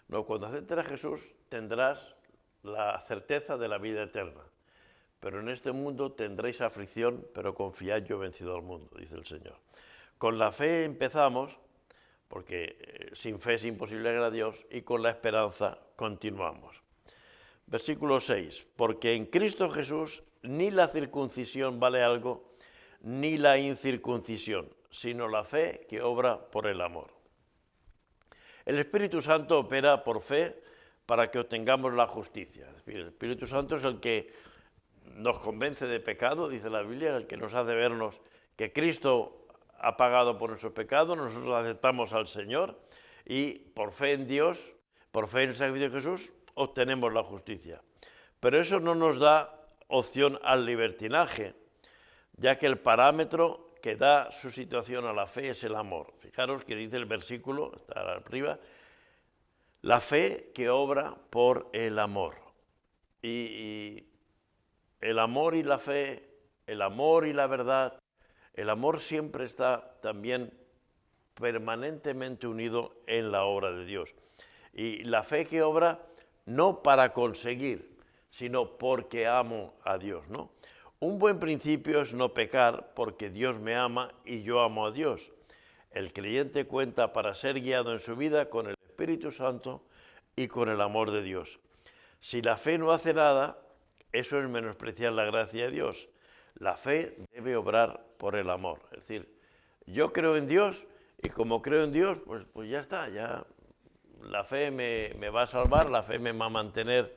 No, cuando aceptes a Jesús tendrás la certeza de la vida eterna. Pero en este mundo tendréis aflicción, pero confiad, yo he vencido al mundo, dice el Señor. Con la fe empezamos, porque sin fe es imposible agradar a Dios, y con la esperanza continuamos. Versículo 6, porque en Cristo Jesús ni la circuncisión vale algo, ni la incircuncisión, sino la fe que obra por el amor. El Espíritu Santo opera por fe para que obtengamos la justicia. Es decir, el Espíritu Santo es el que nos convence de pecado, dice la Biblia, el que nos hace vernos que Cristo ha pagado por nuestros pecados, nosotros aceptamos al Señor y por fe en Dios, por fe en el sacrificio de Jesús, obtenemos la justicia. Pero eso no nos da opción al libertinaje, ya que el parámetro que da su situación a la fe es el amor. Fijaros que dice el versículo, está arriba, la fe que obra por el amor. Y el amor y la fe, el amor y la verdad, el amor siempre está también permanentemente unido en la obra de Dios. Y la fe que obra no para conseguir, sino porque amo a Dios, ¿no? Un buen principio es no pecar porque Dios me ama y yo amo a Dios. El creyente cuenta para ser guiado en su vida con el Espíritu Santo y con el amor de Dios. Si la fe no hace nada, eso es menospreciar la gracia de Dios. La fe debe obrar por el amor. Es decir, yo creo en Dios y como creo en Dios, pues ya está, ya la fe me va a salvar, la fe me va a mantener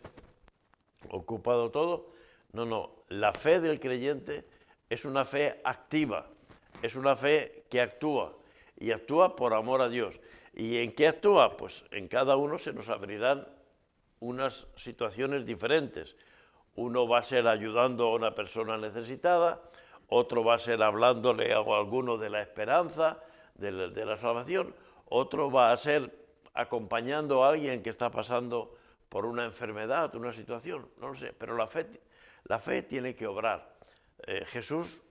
ocupado todo. No, la fe del creyente es una fe activa, es una fe que actúa y actúa por amor a Dios. ¿Y en qué actúa? Pues en cada uno se nos abrirán unas situaciones diferentes. Uno va a ser ayudando a una persona necesitada, otro va a ser hablándole a alguno de la esperanza, de la salvación, otro va a ser acompañando a alguien que está pasando por una enfermedad, una situación, no lo sé, pero la fe tiene que obrar. Jesús,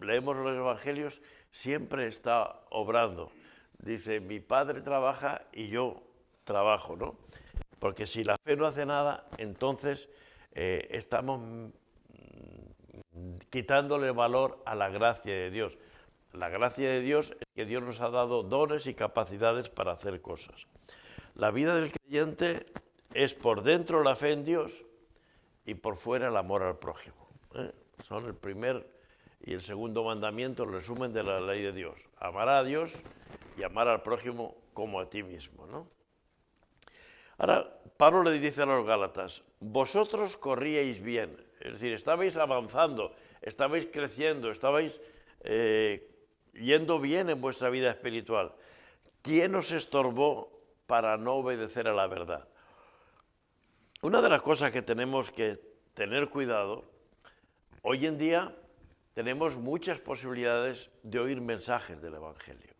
leemos los evangelios, siempre está obrando. Dice, mi Padre trabaja y yo trabajo, ¿no? Porque si la fe no hace nada, entonces estamos quitándole valor a la gracia de Dios. La gracia de Dios es que Dios nos ha dado dones y capacidades para hacer cosas. La vida del creyente es por dentro la fe en Dios y por fuera el amor al prójimo. Son el primer y el segundo mandamiento, el resumen de la ley de Dios. Amar a Dios y amar al prójimo como a ti mismo, ¿no? Ahora, Pablo le dice a los Gálatas, vosotros corríais bien, es decir, estabais avanzando, estabais creciendo, estabais yendo bien en vuestra vida espiritual. ¿Quién os estorbó para no obedecer a la verdad? Una de las cosas que tenemos que tener cuidado, hoy en día tenemos muchas posibilidades de oír mensajes del Evangelio.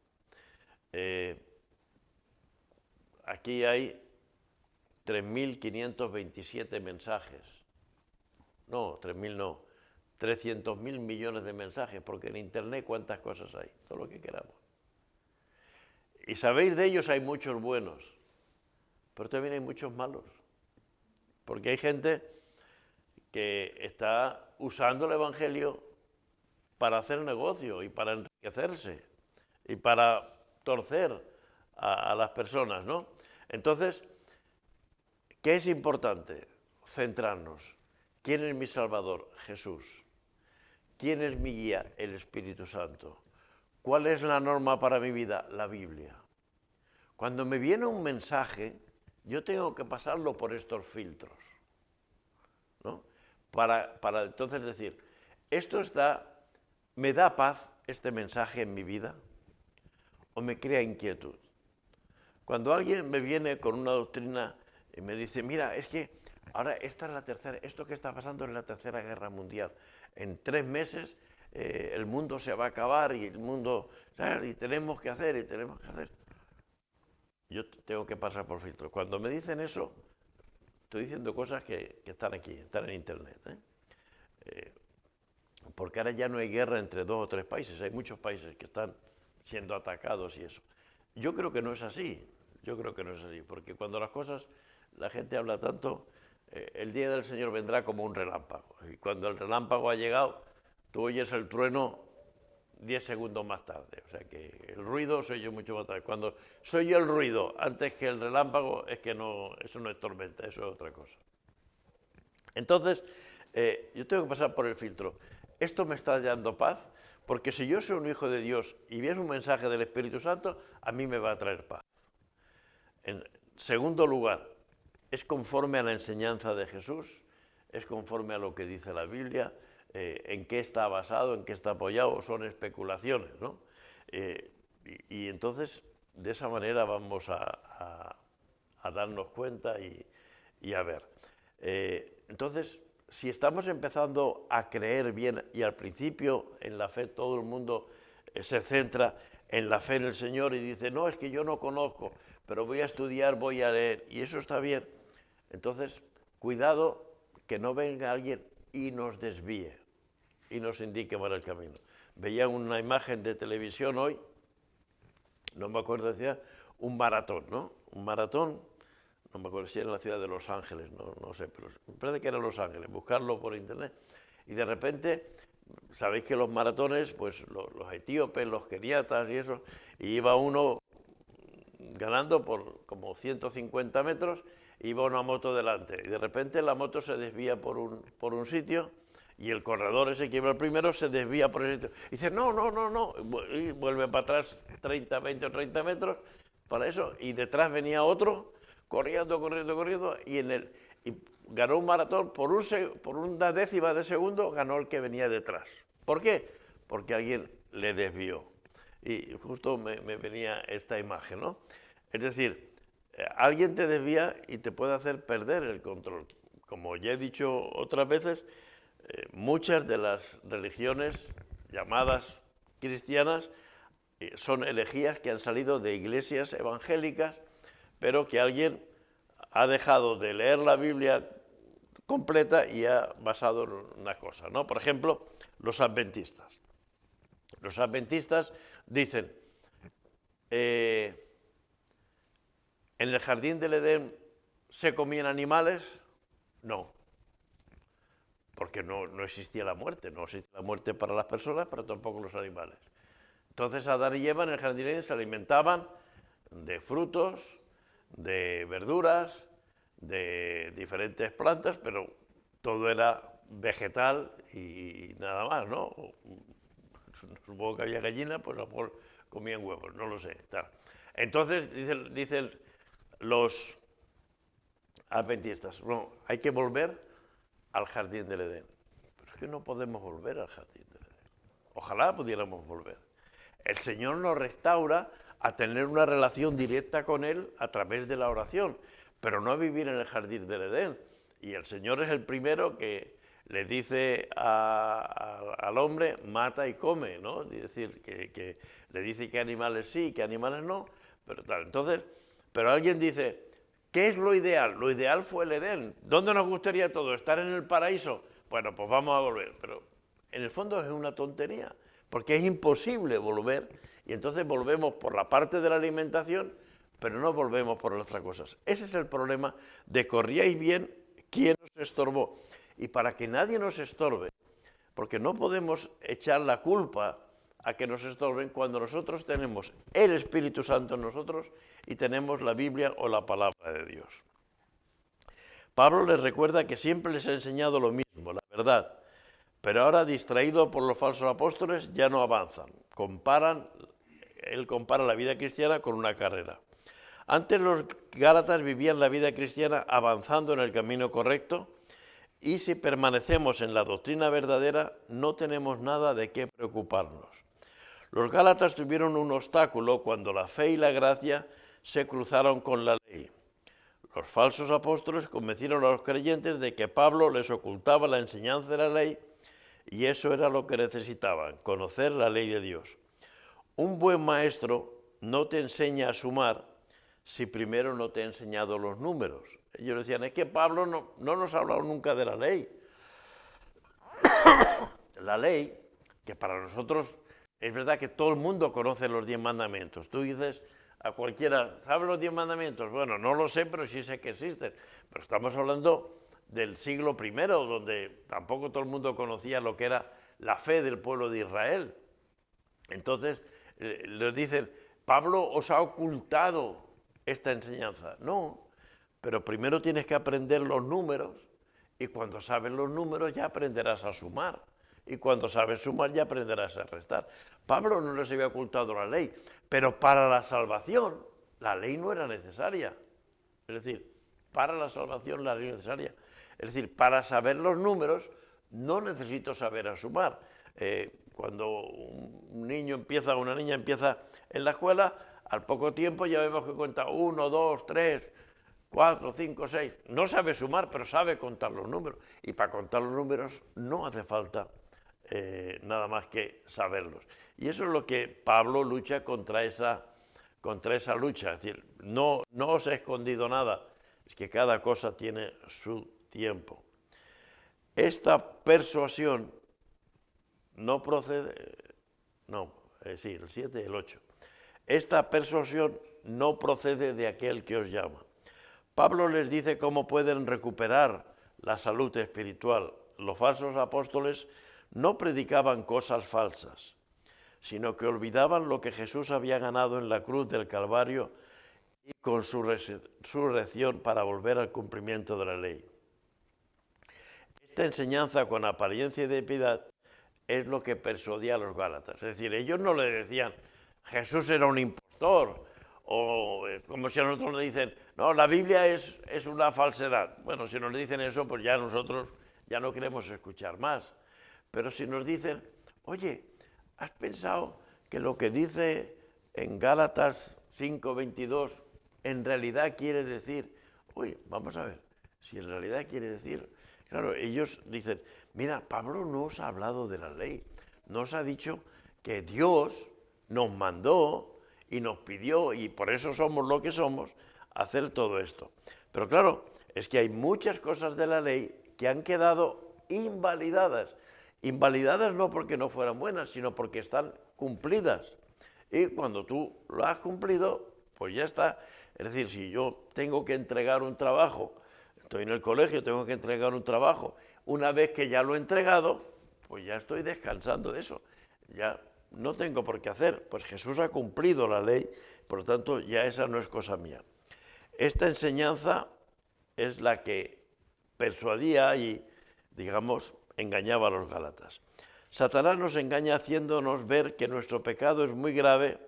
Aquí hay 3.527 mensajes. No, 3.000 no. 300.000 millones de mensajes, porque en Internet cuántas cosas hay, todo lo que queramos. Y sabéis, de ellos hay muchos buenos, pero también hay muchos malos. Porque hay gente que está usando el Evangelio para hacer negocio y para enriquecerse y para torcer a las personas, ¿no? Entonces, ¿qué es importante? Centrarnos. ¿Quién es mi Salvador? Jesús. ¿Quién es mi guía? El Espíritu Santo. ¿Cuál es la norma para mi vida? La Biblia. Cuando me viene un mensaje, yo tengo que pasarlo por estos filtros, ¿no? Para entonces decir, ¿me da paz este mensaje en mi vida o me crea inquietud? Cuando alguien me viene con una doctrina y me dice, mira, es que ahora esto que está pasando es la Tercera Guerra Mundial. En 3 meses el mundo se va a acabar y el mundo, ¿sabes? Y tenemos que hacer, y tenemos que hacer. Yo tengo que pasar por filtro. Cuando me dicen eso, estoy diciendo cosas que están aquí, están en Internet. Porque ahora ya no hay guerra entre 2 o 3 países, hay muchos países que están siendo atacados y eso. Yo creo que no es así, porque cuando la gente habla tanto, el día del Señor vendrá como un relámpago. Y cuando el relámpago ha llegado, tú oyes el trueno 10 segundos más tarde. O sea que el ruido se oye mucho más tarde. Cuando se oye el ruido antes que el relámpago, es que no, eso no es tormenta, eso es otra cosa. Entonces, yo tengo que pasar por el filtro. ¿Esto me está dando paz? Porque si yo soy un hijo de Dios y viene un mensaje del Espíritu Santo, a mí me va a traer paz. En segundo lugar, ¿es conforme a la enseñanza de Jesús? ¿Es conforme a lo que dice la Biblia? ¿En qué está basado? ¿En qué está apoyado? ¿Son especulaciones, no? Y entonces, de esa manera vamos a darnos cuenta y a ver. Entonces, si estamos empezando a creer bien, y al principio en la fe todo el mundo se centra en la fe en el Señor y dice, no, es que yo no conozco, pero voy a estudiar, voy a leer, y eso está bien. Entonces, cuidado que no venga alguien y nos desvíe y nos indique para el camino. Veía una imagen de televisión hoy, no me acuerdo, decía, un maratón, ¿no? Un maratón, no me acuerdo si era en la ciudad de Los Ángeles, no sé, pero me parece que era Los Ángeles, buscarlo por internet. Y de repente, sabéis que los maratones, pues los etíopes, los keniatas y eso, y iba uno ganando por como 150 metros, iba una moto delante, y de repente la moto se desvía por un sitio, y el corredor ese que iba el primero se desvía por ese sitio. Y dice, no, y vuelve para atrás 20 o 30 metros, para eso, y detrás venía otro, corriendo, y ganó un maratón por una décima de segundo, ganó el que venía detrás. ¿Por qué? Porque alguien le desvió. Y justo me venía esta imagen, ¿no? Es decir, alguien te desvía y te puede hacer perder el control. Como ya he dicho otras veces, muchas de las religiones llamadas cristianas son herejías que han salido de iglesias evangélicas, pero que alguien ha dejado de leer la Biblia completa y ha basado en una cosa, ¿no? Por ejemplo, los adventistas. Los adventistas dicen, ¿en el jardín del Edén se comían animales? No, porque no existía la muerte, no existía la muerte para las personas, pero tampoco los animales. Entonces Adán y Eva en el jardín del Edén se alimentaban de frutos, de verduras, de diferentes plantas, pero todo era vegetal y nada más, ¿no? Supongo que había gallinas, pues a lo mejor comían huevos, no lo sé. Tal. Entonces dicen los adventistas, no, hay que volver al jardín del Edén. Pero es que no podemos volver al jardín del Edén. Ojalá pudiéramos volver. El Señor nos restaura a tener una relación directa con Él a través de la oración, pero no a vivir en el jardín del Edén. Y el Señor es el primero que le dice al hombre, mata y come, ¿no? Es decir, que le dice que animales sí, que animales no, pero tal. Entonces, pero alguien dice, ¿qué es lo ideal? Lo ideal fue el Edén. ¿Dónde nos gustaría todo? ¿Estar en el paraíso? Bueno, pues vamos a volver. Pero en el fondo es una tontería, porque es imposible volver, y entonces volvemos por la parte de la alimentación, pero no volvemos por otras cosas. Ese es el problema de corríais bien, ¿quién nos estorbó? Y para que nadie nos estorbe, porque no podemos echar la culpa a que nos estorben cuando nosotros tenemos el Espíritu Santo en nosotros y tenemos la Biblia o la palabra de Dios. Pablo les recuerda que siempre les ha enseñado lo mismo, la verdad, pero ahora, distraído por los falsos apóstoles, ya no avanzan. Él compara la vida cristiana con una carrera. Antes los Gálatas vivían la vida cristiana avanzando en el camino correcto, y si permanecemos en la doctrina verdadera, no tenemos nada de qué preocuparnos. Los Gálatas tuvieron un obstáculo cuando la fe y la gracia se cruzaron con la ley. Los falsos apóstoles convencieron a los creyentes de que Pablo les ocultaba la enseñanza de la ley, y eso era lo que necesitaban, conocer la ley de Dios. Un buen maestro no te enseña a sumar si primero no te ha enseñado los números. Ellos decían, es que Pablo no nos ha hablado nunca de la ley. La ley, que para nosotros es verdad que todo el mundo conoce los 10 mandamientos. Tú dices a cualquiera, ¿sabe los 10 mandamientos? Bueno, no lo sé, pero sí sé que existen. Pero estamos hablando del siglo I, donde tampoco todo el mundo conocía lo que era la fe del pueblo de Israel. Entonces, les dicen, Pablo os ha ocultado esta enseñanza. No, pero primero tienes que aprender los números, y cuando sabes los números ya aprenderás a sumar. Y cuando sabes sumar ya aprenderás a restar. Pablo no les había ocultado la ley, pero para la salvación la ley no era necesaria. Es decir, para la salvación la ley es necesaria. Es decir, para saber los números no necesito saber a sumar. Cuando un niño empieza, una niña empieza en la escuela, al poco tiempo ya vemos que cuenta 1, 2, 3, 4, 5, 6. No sabe sumar, pero sabe contar los números. Y para contar los números no hace falta nada más que saberlos. Y eso es lo que Pablo lucha contra esa lucha. Es decir, no os he escondido nada, es que cada cosa tiene su tiempo. Esta persuasión no procede, el 7 y el 8. Esta persuasión no procede de aquel que os llama. Pablo les dice cómo pueden recuperar la salud espiritual. Los falsos apóstoles no predicaban cosas falsas, sino que olvidaban lo que Jesús había ganado en la cruz del Calvario y con su resurrección para volver al cumplimiento de la ley. Esta enseñanza con apariencia de piedad es lo que persuadía a los Gálatas. Es decir, ellos no le decían, Jesús era un impostor, o como si a nosotros nos dicen, no, la Biblia es una falsedad. Bueno, si nos dicen eso, pues ya nosotros ya no queremos escuchar más. Pero si nos dicen, oye, ¿has pensado que lo que dice en Gálatas 5:22 en realidad quiere decir? Oye, vamos a ver, si en realidad quiere decir. Claro, ellos dicen, mira, Pablo no os ha hablado de la ley, nos ha dicho que Dios nos mandó y nos pidió, y por eso somos lo que somos, hacer todo esto. Pero claro, es que hay muchas cosas de la ley que han quedado invalidadas. Invalidadas no porque no fueran buenas, sino porque están cumplidas. Y cuando tú lo has cumplido, pues ya está. Es decir, si yo tengo que entregar un trabajo, estoy en el colegio, tengo que entregar un trabajo, una vez que ya lo he entregado, pues ya estoy descansando de eso. Ya no tengo por qué hacer, pues Jesús ha cumplido la ley, por lo tanto ya esa no es cosa mía. Esta enseñanza es la que persuadía y, digamos, engañaba a los Gálatas. Satanás nos engaña haciéndonos ver que nuestro pecado es muy grave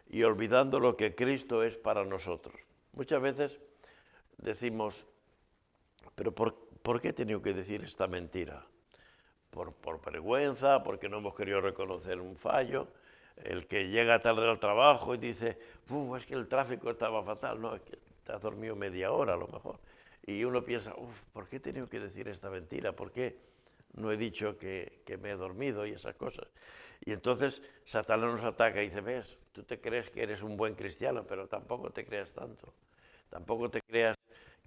y olvidando lo que Cristo es para nosotros. Muchas veces decimos, pero ¿por qué he tenido que decir esta mentira? Por vergüenza, porque no hemos querido reconocer un fallo. El que llega tarde al trabajo y dice, es que el tráfico estaba fatal. No, es que te has dormido media hora a lo mejor. Y uno piensa, ¿por qué he tenido que decir esta mentira? ¿Por qué no he dicho que me he dormido y esas cosas? Y entonces Satanás nos ataca y dice, ves, tú te crees que eres un buen cristiano, pero tampoco te creas tanto. Tampoco te creas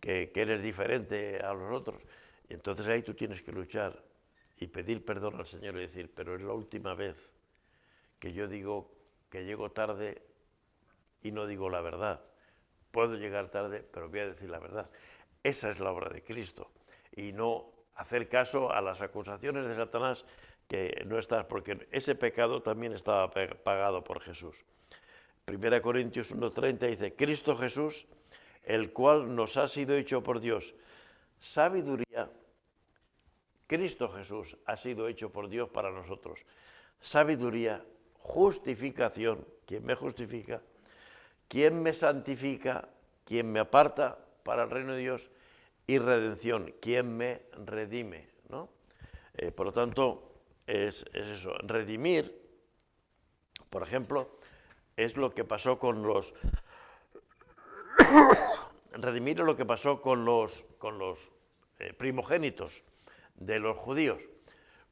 que eres diferente a los otros. Y entonces ahí tú tienes que luchar y pedir perdón al Señor y decir, pero es la última vez que yo digo que llego tarde y no digo la verdad. Puedo llegar tarde, pero voy a decir la verdad. Esa es la obra de Cristo. Y no hacer caso a las acusaciones de Satanás que no estás, porque ese pecado también estaba pagado por Jesús. 1 Corintios 1:30 dice, Cristo Jesús, el cual nos ha sido hecho por Dios sabiduría. Cristo Jesús ha sido hecho por Dios para nosotros sabiduría, justificación, quien me justifica, ¿quién me santifica? ¿Quién me aparta para el reino de Dios? Y redención, ¿quién me redime? ¿No? Por lo tanto, es eso. Redimir, por ejemplo, es lo que pasó con los... Redimir es lo que pasó con los primogénitos de los judíos.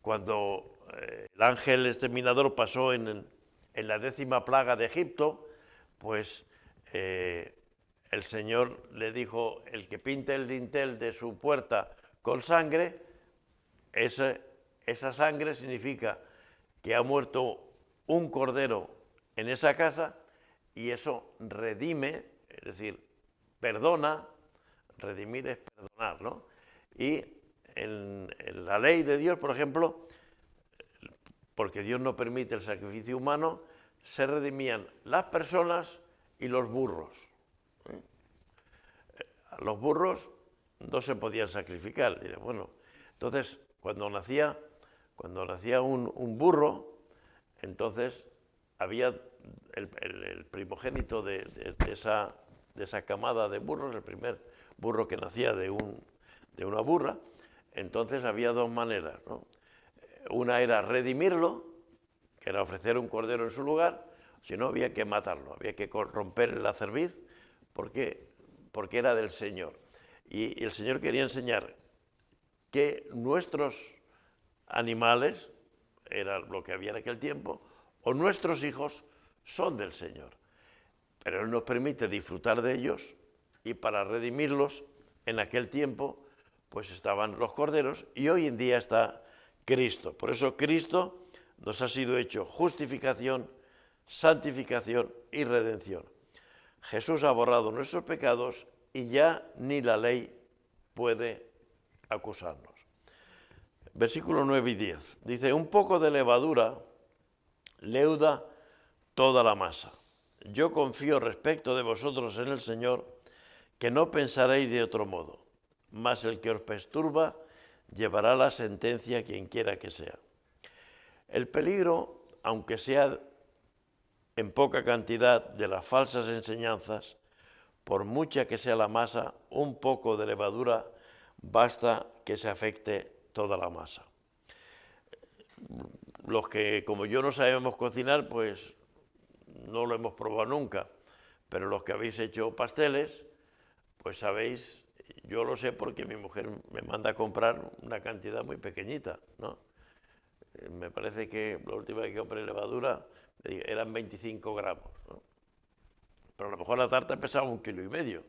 Cuando el ángel exterminador pasó en la 10ª plaga de Egipto, pues el Señor le dijo, el que pinte el dintel de su puerta con sangre, esa sangre significa que ha muerto un cordero en esa casa y eso redime, es decir, perdona, redimir es perdonar, ¿no? Y en la ley de Dios, por ejemplo, porque Dios no permite el sacrificio humano, se redimían las personas y los burros. Los burros no se podían sacrificar. Bueno, entonces, cuando nacía un burro, entonces había el primogénito de esa camada de burros, el primer burro que nacía de una burra, entonces había dos maneras, ¿no? Una era redimirlo, que era ofrecer un cordero en su lugar, si no había que matarlo, había que romper la cerviz porque era del Señor. Y el Señor quería enseñar que nuestros animales, era lo que había en aquel tiempo, o nuestros hijos son del Señor. Pero Él nos permite disfrutar de ellos y para redimirlos en aquel tiempo pues estaban los corderos y hoy en día está Cristo. Por eso Cristo nos ha sido hecho justificación, santificación y redención. Jesús ha borrado nuestros pecados y ya ni la ley puede acusarnos. Versículos 9 y 10. Dice, un poco de levadura leuda toda la masa. Yo confío respecto de vosotros en el Señor, que no pensaréis de otro modo, mas el que os perturba llevará la sentencia quien quiera que sea. El peligro, aunque sea en poca cantidad, de las falsas enseñanzas, por mucha que sea la masa, un poco de levadura basta que se afecte toda la masa. Los que, como yo, no sabemos cocinar, pues no lo hemos probado nunca, pero los que habéis hecho pasteles, pues sabéis, yo lo sé porque mi mujer me manda a comprar una cantidad muy pequeñita, ¿no? Me parece que la última vez que compré levadura eran 25 gramos, ¿no? Pero a lo mejor la tarta pesaba 1,5 kilos,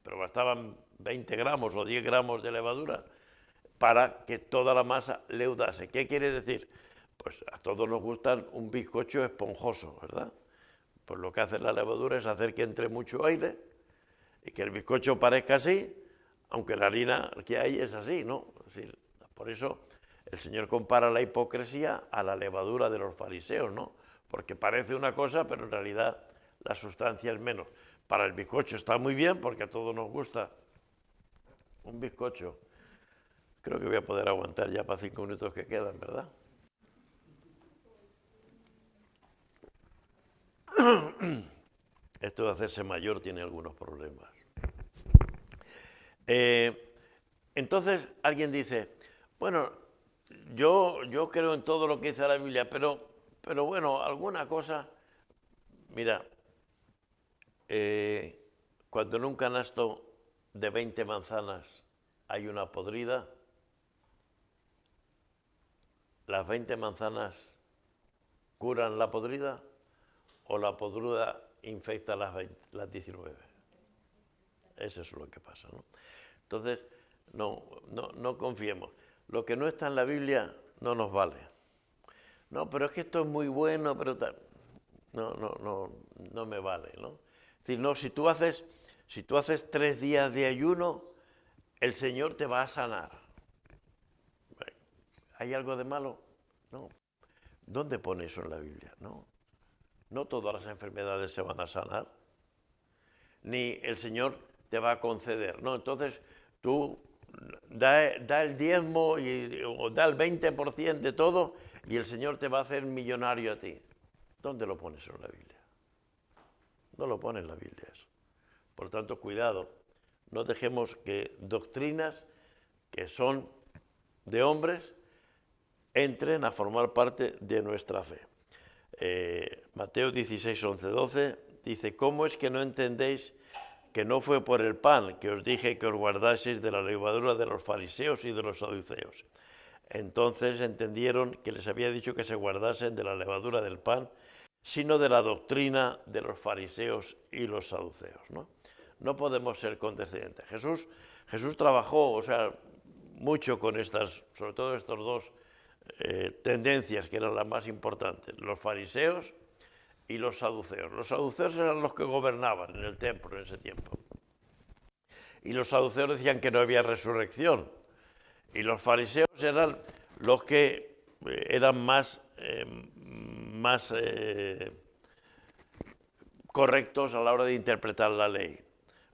pero bastaban 20 gramos o 10 gramos de levadura para que toda la masa leudase. ¿Qué quiere decir? Pues a todos nos gustan un bizcocho esponjoso, ¿verdad? Pues lo que hace la levadura es hacer que entre mucho aire y que el bizcocho parezca así, aunque la harina que hay es así, ¿no? Es decir, por eso el Señor compara la hipocresía a la levadura de los fariseos, ¿no? Porque parece una cosa, pero en realidad la sustancia es menos. Para el bizcocho está muy bien, porque a todos nos gusta un bizcocho. Creo que voy a poder aguantar ya para 5 minutos que quedan, ¿verdad? Esto de hacerse mayor tiene algunos problemas. Entonces alguien dice, bueno, yo creo en todo lo que dice la Biblia, pero bueno, alguna cosa, mira, cuando en un canasto de 20 manzanas hay una podrida, ¿las 20 manzanas curan la podrida o la podrida infecta las 19? Eso es lo que pasa, ¿no? Entonces, no confiemos. Lo que no está en la Biblia no nos vale. No, pero es que esto es muy bueno, pero tal. No me vale, ¿no? Es decir, no, si tú haces 3 días de ayuno, el Señor te va a sanar. ¿Hay algo de malo? No. ¿Dónde pone eso en la Biblia? No todas las enfermedades se van a sanar, ni el Señor te va a conceder, ¿no? Entonces tú da el diezmo o da el 20% de todo y el Señor te va a hacer millonario a ti. ¿Dónde lo pones en la Biblia? No lo pone en la Biblia eso. Por tanto, cuidado, no dejemos que doctrinas que son de hombres entren a formar parte de nuestra fe. Mateo 16, 11, 12 dice, ¿cómo es que no entendéis que no fue por el pan que os dije que os guardaseis de la levadura de los fariseos y de los saduceos? Entonces entendieron que les había dicho que se guardasen de la levadura del pan, sino de la doctrina de los fariseos y los saduceos, ¿no? No podemos ser condescendientes. Jesús trabajó, o sea, mucho con estas, sobre todo estos dos tendencias que eran las más importantes, los fariseos y los saduceos. Los saduceos eran los que gobernaban en el templo en ese tiempo. Y los saduceos decían que no había resurrección. Y los fariseos eran los que eran más correctos a la hora de interpretar la ley.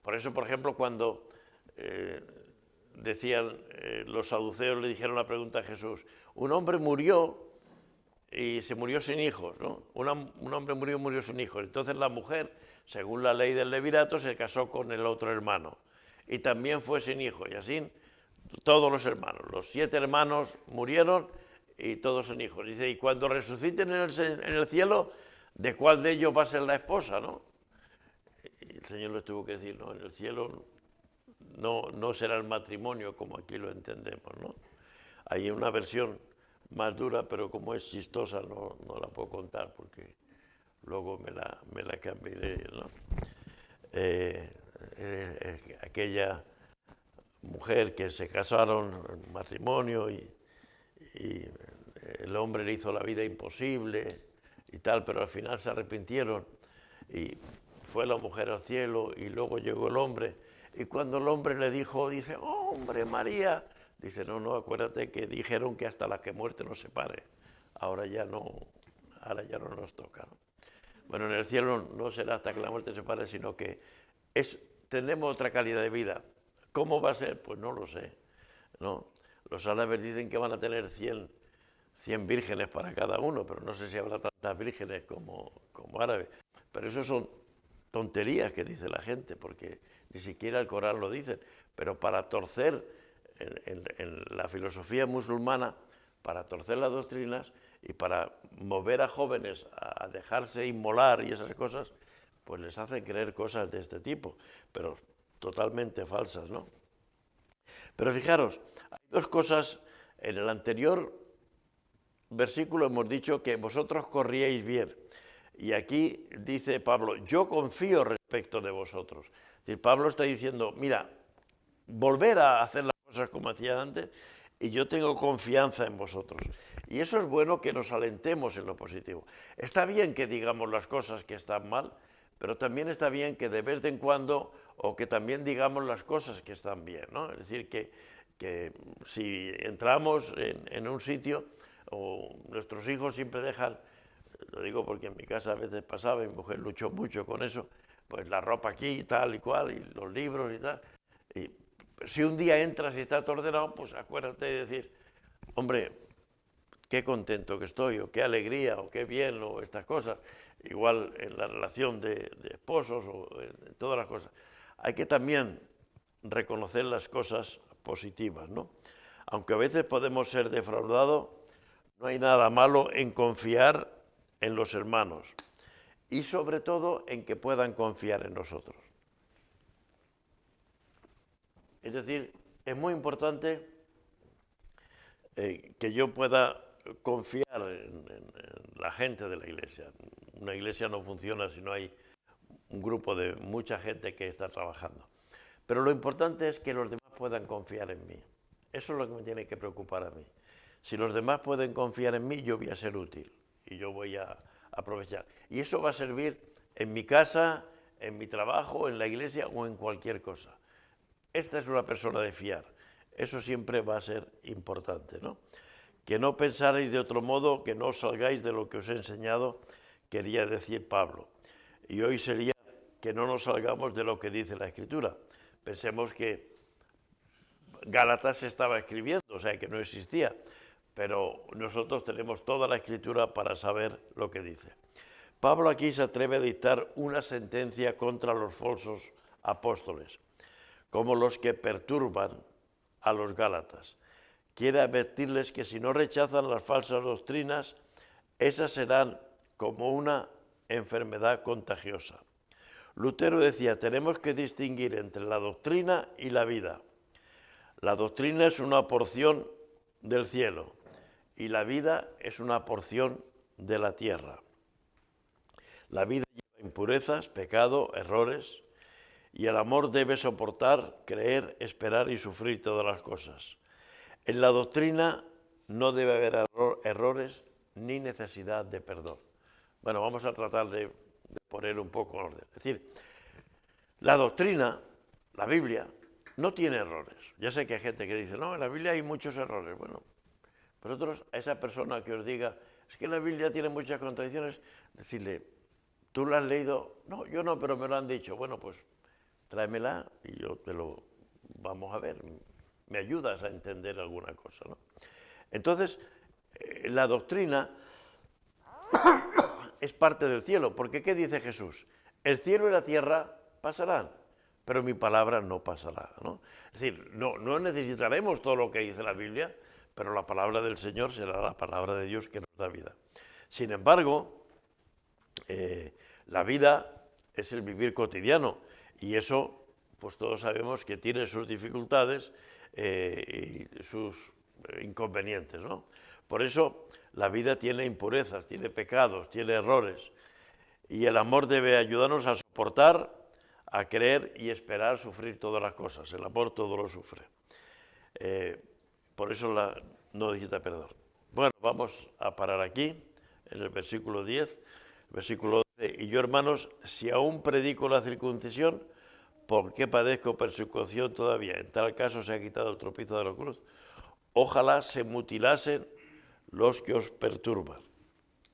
Por eso, por ejemplo, cuando decían los saduceos, le dijeron la pregunta a Jesús, un hombre murió y se murió sin hijos, ¿no? Un hombre murió sin hijos. Entonces la mujer, según la ley del levirato, se casó con el otro hermano y también fue sin hijos. Y así todos los hermanos, los 7 hermanos murieron y todos sin hijos. Dice, y cuando resuciten en el cielo, ¿de cuál de ellos va a ser la esposa, no? Y el Señor les tuvo que decir, no, en el cielo no será el matrimonio como aquí lo entendemos, ¿no? Hay una versión más dura, pero como es chistosa no la puedo contar porque luego me la cambiaré, ¿no? Aquella mujer que se casaron en matrimonio y el hombre le hizo la vida imposible y tal, pero al final se arrepintieron y fue la mujer al cielo y luego llegó el hombre y cuando el hombre le dijo, dice, oh, hombre, María, dice, no, acuérdate que dijeron que hasta la que muerte nos separe, ahora ya no nos toca, ¿no? Bueno, en el cielo no será hasta que la muerte se separe, sino que tenemos otra calidad de vida. ¿Cómo va a ser? Pues no lo sé, ¿no? Los árabes dicen que van a tener 100 vírgenes para cada uno, pero no sé si habrá tantas vírgenes como árabes. Pero eso son tonterías que dice la gente, porque ni siquiera el Corán lo dice. Pero para torcer en la filosofía musulmana, para torcer las doctrinas y para mover a jóvenes a dejarse inmolar y esas cosas, pues les hacen creer cosas de este tipo, pero totalmente falsas, ¿no? Pero fijaros, hay dos cosas. En el anterior versículo hemos dicho que vosotros corríais bien. Y aquí dice Pablo, yo confío respecto de vosotros. Es decir, Pablo está diciendo, mira, volver a hacer las cosas como hacía antes y yo tengo confianza en vosotros. Y eso es bueno, que nos alentemos en lo positivo. Está bien que digamos las cosas que están mal, pero también está bien que de vez en cuando, o que también digamos las cosas que están bien, ¿no? Es decir, que si entramos en un sitio, o nuestros hijos siempre dejan, lo digo porque en mi casa a veces pasaba, mi mujer luchó mucho con eso, pues la ropa aquí, tal y cual, y los libros y tal. Y si un día entras y está todo ordenado, pues acuérdate de decir, hombre, qué contento que estoy, o qué alegría, o qué bien, o estas cosas. Igual en la relación de esposos, o en todas las cosas. Hay que también reconocer las cosas positivas, ¿no? Aunque a veces podemos ser defraudados, no hay nada malo en confiar en los hermanos y sobre todo en que puedan confiar en nosotros. Es decir, es muy importante que yo pueda confiar en la gente de la iglesia. Una iglesia no funciona si no hay un grupo de mucha gente que está trabajando. Pero lo importante es que los demás puedan confiar en mí. Eso es lo que me tiene que preocupar a mí. Si los demás pueden confiar en mí, yo voy a ser útil y yo voy a aprovechar. Y eso va a servir en mi casa, en mi trabajo, en la iglesia o en cualquier cosa. Esta es una persona de fiar. Eso siempre va a ser importante, ¿no? Que no pensaréis de otro modo, que no os salgáis de lo que os he enseñado, quería decir Pablo. Y hoy sería que no nos salgamos de lo que dice la Escritura. Pensemos que Gálatas se estaba escribiendo, o sea que no existía, pero nosotros tenemos toda la Escritura para saber lo que dice. Pablo aquí se atreve a dictar una sentencia contra los falsos apóstoles, como los que perturban a los Gálatas. Quiere advertirles que si no rechazan las falsas doctrinas, esas serán como una enfermedad contagiosa. Lutero decía, tenemos que distinguir entre la doctrina y la vida. La doctrina es una porción del cielo y la vida es una porción de la tierra. La vida lleva impurezas, pecado, errores, y el amor debe soportar, creer, esperar y sufrir todas las cosas. En la doctrina no debe haber errores ni necesidad de perdón. Bueno, vamos a tratar de poner un poco en orden. Es decir, la doctrina, la Biblia, no tiene errores. Ya sé que hay gente que dice, no, en la Biblia hay muchos errores. Bueno, vosotros, a esa persona que os diga, es que la Biblia tiene muchas contradicciones, decirle, ¿tú la has leído? No, yo no, pero me lo han dicho. Bueno, pues tráemela y yo te lo vamos a ver. Me ayudas a entender alguna cosa, ¿no? Entonces, la doctrina es parte del cielo, porque ¿qué dice Jesús? El cielo y la tierra pasarán, pero mi palabra no pasará, ¿no? Es decir, no necesitaremos todo lo que dice la Biblia, pero la palabra del Señor será la palabra de Dios que nos da vida. Sin embargo, la vida es el vivir cotidiano y eso, pues todos sabemos que tiene sus dificultades y sus inconvenientes, ¿no? Por eso la vida tiene impurezas, tiene pecados, tiene errores y el amor debe ayudarnos a soportar, a creer y esperar sufrir todas las cosas. El amor todo lo sufre. Por eso no necesita perdón. Bueno, vamos a parar aquí, en el versículo 10, versículo 11. Y yo, hermanos, si aún predico la circuncisión, ¿por qué padezco persecución todavía? En tal caso se ha quitado el tropiezo de la cruz. Ojalá se mutilasen los que os perturban.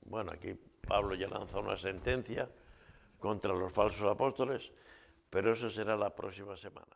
Bueno, aquí Pablo ya lanza una sentencia contra los falsos apóstoles, pero eso será la próxima semana.